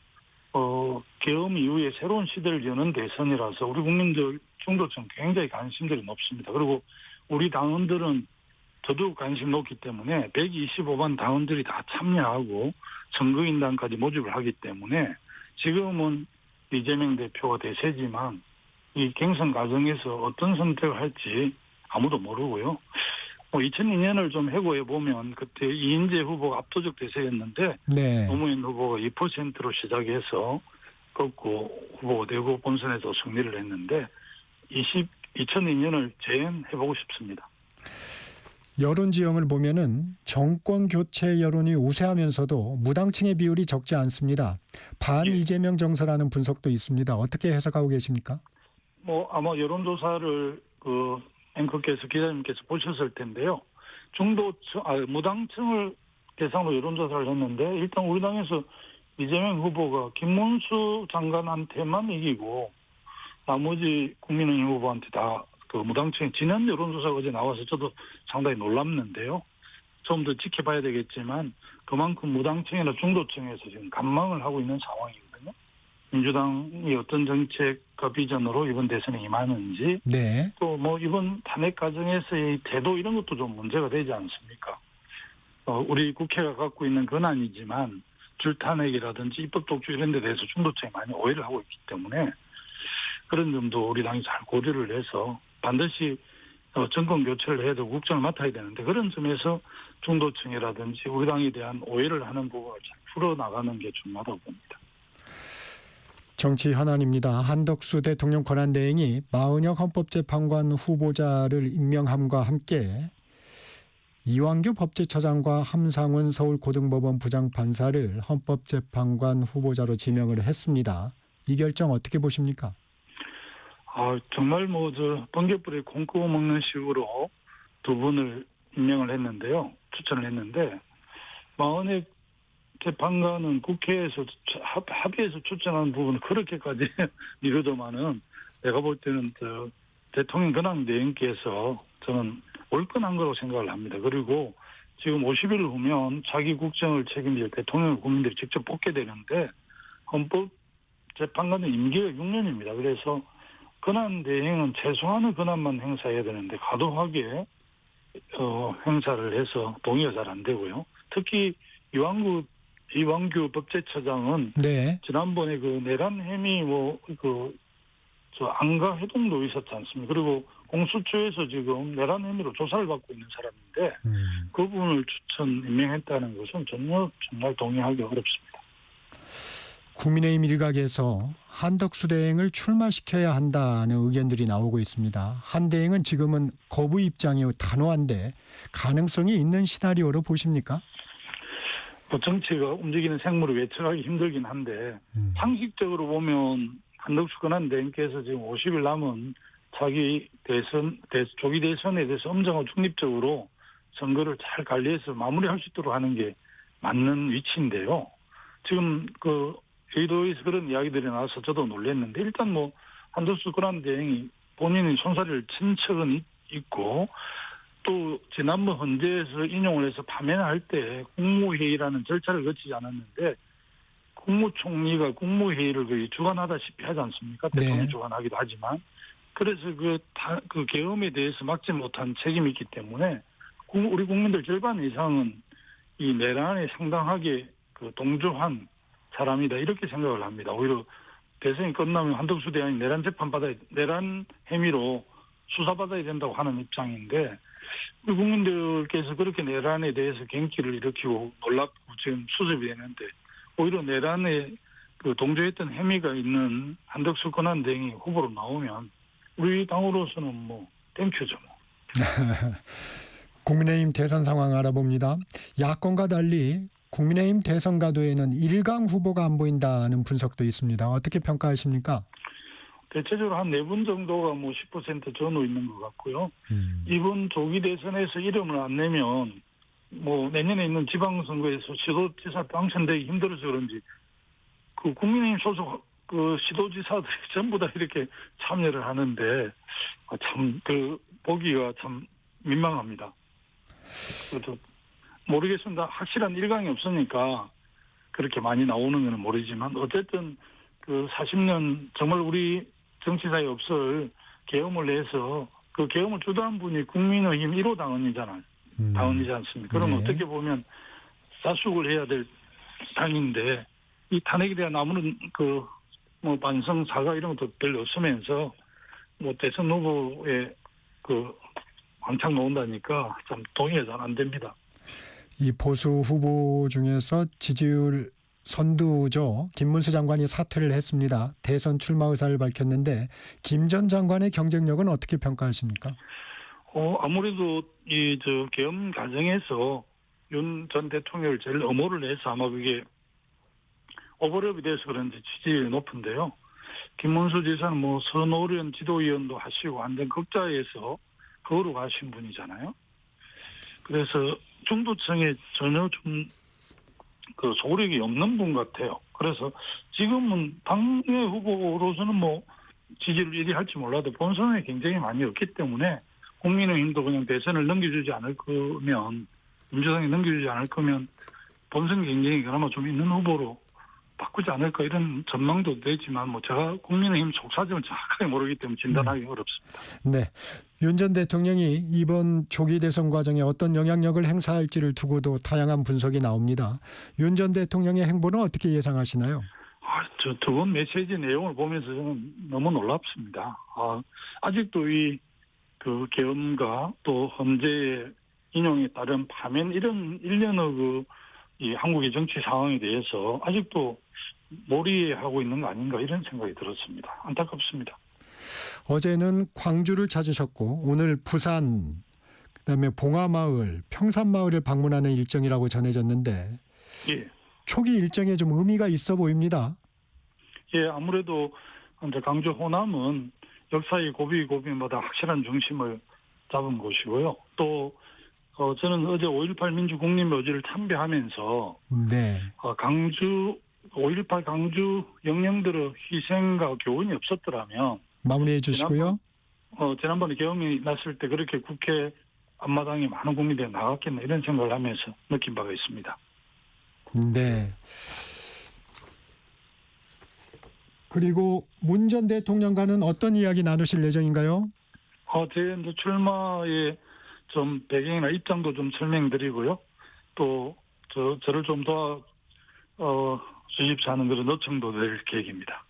계엄 이후에 새로운 시대를 여는 대선이라서 우리 국민들 중도층 굉장히 관심들이 높습니다. 그리고 우리 당원들은 더더욱 관심 높기 때문에 125만 당원들이 다 참여하고 선거인단까지 모집을 하기 때문에 지금은 이재명 대표가 대세지만 이 경선 과정에서 어떤 선택을 할지 아무도 모르고요. 2002년을 좀 해고해 보면 그때 이인재 후보가 압도적 대세였는데 네. 노무현 후보가 2%로 시작해서 꺾고 후보가 되고 본선에서 승리를 했는데 2002년을 재현해보고 싶습니다. 여론 지형을 보면은 정권 교체 여론이 우세하면서도 무당층의 비율이 적지 않습니다. 반 이재명 정서라는 분석도 있습니다. 어떻게 해석하고 계십니까? 뭐 아마 여론조사를 그 앵커께서 기자님께서 보셨을 텐데요. 무당층을 대상으로 여론조사를 했는데 일단 우리 당에서 이재명 후보가 김문수 장관한테만 이기고 나머지 국민의힘 후보한테 다 그 무당층 지난 여론조사가 어제 나와서 저도 상당히 놀랍는데요. 좀 더 지켜봐야 되겠지만 그만큼 무당층이나 중도층에서 지금 관망을 하고 있는 상황이거든요. 민주당이 어떤 정책과 비전으로 이번 대선에 임하는지 네. 또 뭐 이번 탄핵 과정에서의 태도 이런 것도 좀 문제가 되지 않습니까? 우리 국회가 갖고 있는 권한이지만 줄탄핵이라든지 입법 독주 이런 데 대해서 중도층이 많이 오해를 하고 있기 때문에 그런 점도 우리 당이 잘 고려를 해서 반드시 정권 교체를 해도 국정을 맡아야 되는데 그런 점에서 중도층이라든지 우리 당에 대한 오해를 하는 부분을 잘 풀어나가는 게 중요하다고 봅니다. 정치 현안입니다. 한덕수 대통령 권한대행이 마은혁 헌법재판관 후보자를 임명함과 함께 이완규 법제처장과 함상훈 서울고등법원 부장판사를 헌법재판관 후보자로 지명을 했습니다. 이 결정 어떻게 보십니까? 정말 번개불에 콩 구워 먹는 식으로 두 분을 임명을 했는데요. 추천을 했는데 마은혁 재판관은 국회에서 합의해서 추천한 부분은 그렇게까지 이르더만은 내가 볼 때는 대통령 권한 대행께서 저는 올건한 거라고 생각을 합니다. 그리고 지금 50일 후면 자기 국정을 책임질 대통령을 국민들이 직접 뽑게 되는데 헌법재판관은 임기가 6년입니다. 그래서 권한 대행은 최소한의 권한만 행사해야 되는데 과도하게 행사를 해서 동의가 잘 안 되고요. 특히 이완규 법제처장은 네. 지난번에 그 내란 혐의 안가 해동도 있었지 않습니까? 그리고 공수처에서 지금 내란 혐의로 조사를 받고 있는 사람인데 그분을 임명했다는 것은 정말 동의하기 어렵습니다. 국민의힘 일각에서 한덕수 대행을 출마시켜야 한다는 의견들이 나오고 있습니다. 한 대행은 지금은 거부 입장이 단호한데 가능성이 있는 시나리오로 보십니까? 정치가 움직이는 생물을 예측하기 힘들긴 한데 상식적으로 보면 한덕수 권한 대행께서 지금 50일 남은 자기 조기 대선에 대해서 엄정하고 중립적으로 선거를 잘 관리해서 마무리할 수 있도록 하는 게 맞는 위치인데요. 지금 여의도에서 그런 이야기들이 나와서 저도 놀랐는데 일단 한덕수 권한 대행이 본인이 손사래를 친 척은 있고 또 지난번 헌재에서 인용을 해서 파면할 때 국무회의라는 절차를 거치지 않았는데 국무총리가 국무회의를 거의 주관하다시피 하지 않습니까? 네. 대통령이 주관하기도 하지만 그래서 그 계엄에 대해서 막지 못한 책임이 있기 때문에 우리 국민들 절반 이상은 이 내란에 상당하게 동조한 사람이다 이렇게 생각을 합니다. 오히려 대선이 끝나면 한덕수 대행이 내란 혐의로 수사받아야 된다고 하는 입장인데 우리 국민들께서 그렇게 내란에 대해서 갱기를 일으키고 놀랍고 지금 수습이 되는데 오히려 내란에 동조했던 혐의가 있는 한덕수 권한 대행이 후보로 나오면 우리 당으로서는 땡큐죠. 국민의힘 대선 상황 알아봅니다. 야권과 달리 국민의힘 대선 가도에는 1강 후보가 안 보인다는 분석도 있습니다. 어떻게 평가하십니까? 대체적으로 한 4분 정도가 10% 전후 있는 것 같고요. 이번 조기 대선에서 이름을 안 내면 내년에 있는 지방선거에서 시도지사 당선되기 힘들어서 그런지 국민의힘 소속 시도지사들이 전부 다 이렇게 참여를 하는데 참 보기가 참 민망합니다. 그래도 모르겠습니다. 확실한 1강이 없으니까 그렇게 많이 나오는 건 모르지만 어쨌든 40년 정말 우리 정치사에 없을 계엄을 내서 그 계엄을 주도한 분이 국민의힘 1호 당원이잖아요. 당원이지 않습니까? 그럼 네. 어떻게 보면 자숙을 해야 될 당인데 이 탄핵에 대한 아무런 반성, 사과 이런 것도 별로 없으면서 대선 후보에 왕창 놓은다니까 참 동의가 잘 안 됩니다. 이 보수 후보 중에서 지지율 선두죠. 김문수 장관이 사퇴를 했습니다. 대선 출마 의사를 밝혔는데 김 전 장관의 경쟁력은 어떻게 평가하십니까? 아무래도 계엄 과정에서 윤 전 대통령을 제일 엄호를 해서 아마 그게 오버랩이 돼서 그런지 지지율이 높은데요. 김문수 지사는 뭐 선오련 지도위원도 하시고 완전 극자에서 거으로 가신 분이잖아요. 그래서 중도층에 전혀 좀 그 소력이 없는 분 같아요. 그래서 지금은 당내 후보로서는 뭐 지지를 이리 할지 몰라도 본선에 굉장히 많이 없기 때문에 국민의힘도 그냥 대선을 넘겨주지 않을 거면, 민주당이 넘겨주지 않을 거면 본선 경쟁이 그나마 좀 있는 후보로 바꾸지 않을까 이런 전망도 되지만 뭐 제가 국민의힘 속사정을 정확하게 모르기 때문에 진단하기 어렵습니다. 네. 윤 전 대통령이 이번 조기 대선 과정에 어떤 영향력을 행사할지를 두고도 다양한 분석이 나옵니다. 윤 전 대통령의 행보는 어떻게 예상하시나요? 저 두 번 메시지 내용을 보면서 저는 너무 놀랍습니다. 아직도 이 그 계엄과 또 헌재의 인용에 따른 파면 이런 일련의 이 한국의 정치 상황에 대해서 아직도 몰이하고 있는 거 아닌가 이런 생각이 들었습니다. 안타깝습니다. 어제는 광주를 찾으셨고 오늘 부산, 그다음에 봉화마을, 평산마을을 방문하는 일정이라고 전해졌는데 예. 초기 일정에 좀 의미가 있어 보입니다. 예, 아무래도 이제 강주 호남은 역사의 고비고비마다 확실한 중심을 잡은 곳이고요. 또 저는 어제 5.18 민주국립묘지를 참배하면서 네. 강주 5.18 강주 영령들의 희생과 교훈이 없었더라면 마무리해 주시고요. 지난번에 계엄이 났을 때 그렇게 국회 앞마당에 많은 국민들이 나갔겠나 이런 생각을 하면서 느낀 바가 있습니다. 네. 그리고 문 전 대통령과는 어떤 이야기 나누실 예정인가요? 제 이제 출마의 좀 배경이나 입장도 좀 설명드리고요. 또 저를 좀 도와 주십사는 그런 요청도 낼 계획입니다.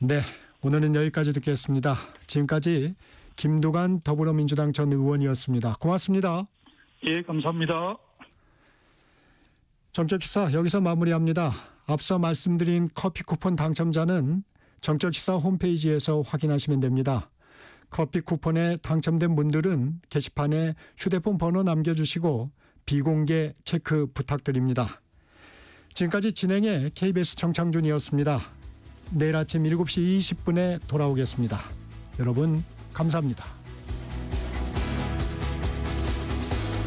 네, 오늘은 여기까지 듣겠습니다. 지금까지 김두관 더불어민주당 전 의원이었습니다. 고맙습니다. 예, 감사합니다. 정적시사 여기서 마무리합니다. 앞서 말씀드린 커피 쿠폰 당첨자는 정적시사 홈페이지에서 확인하시면 됩니다. 커피 쿠폰에 당첨된 분들은 게시판에 휴대폰 번호 남겨주시고 비공개 체크 부탁드립니다. 지금까지 진행의 KBS 정창준이었습니다. 내일 아침 7시 20분에 돌아오겠습니다. 여러분 감사합니다.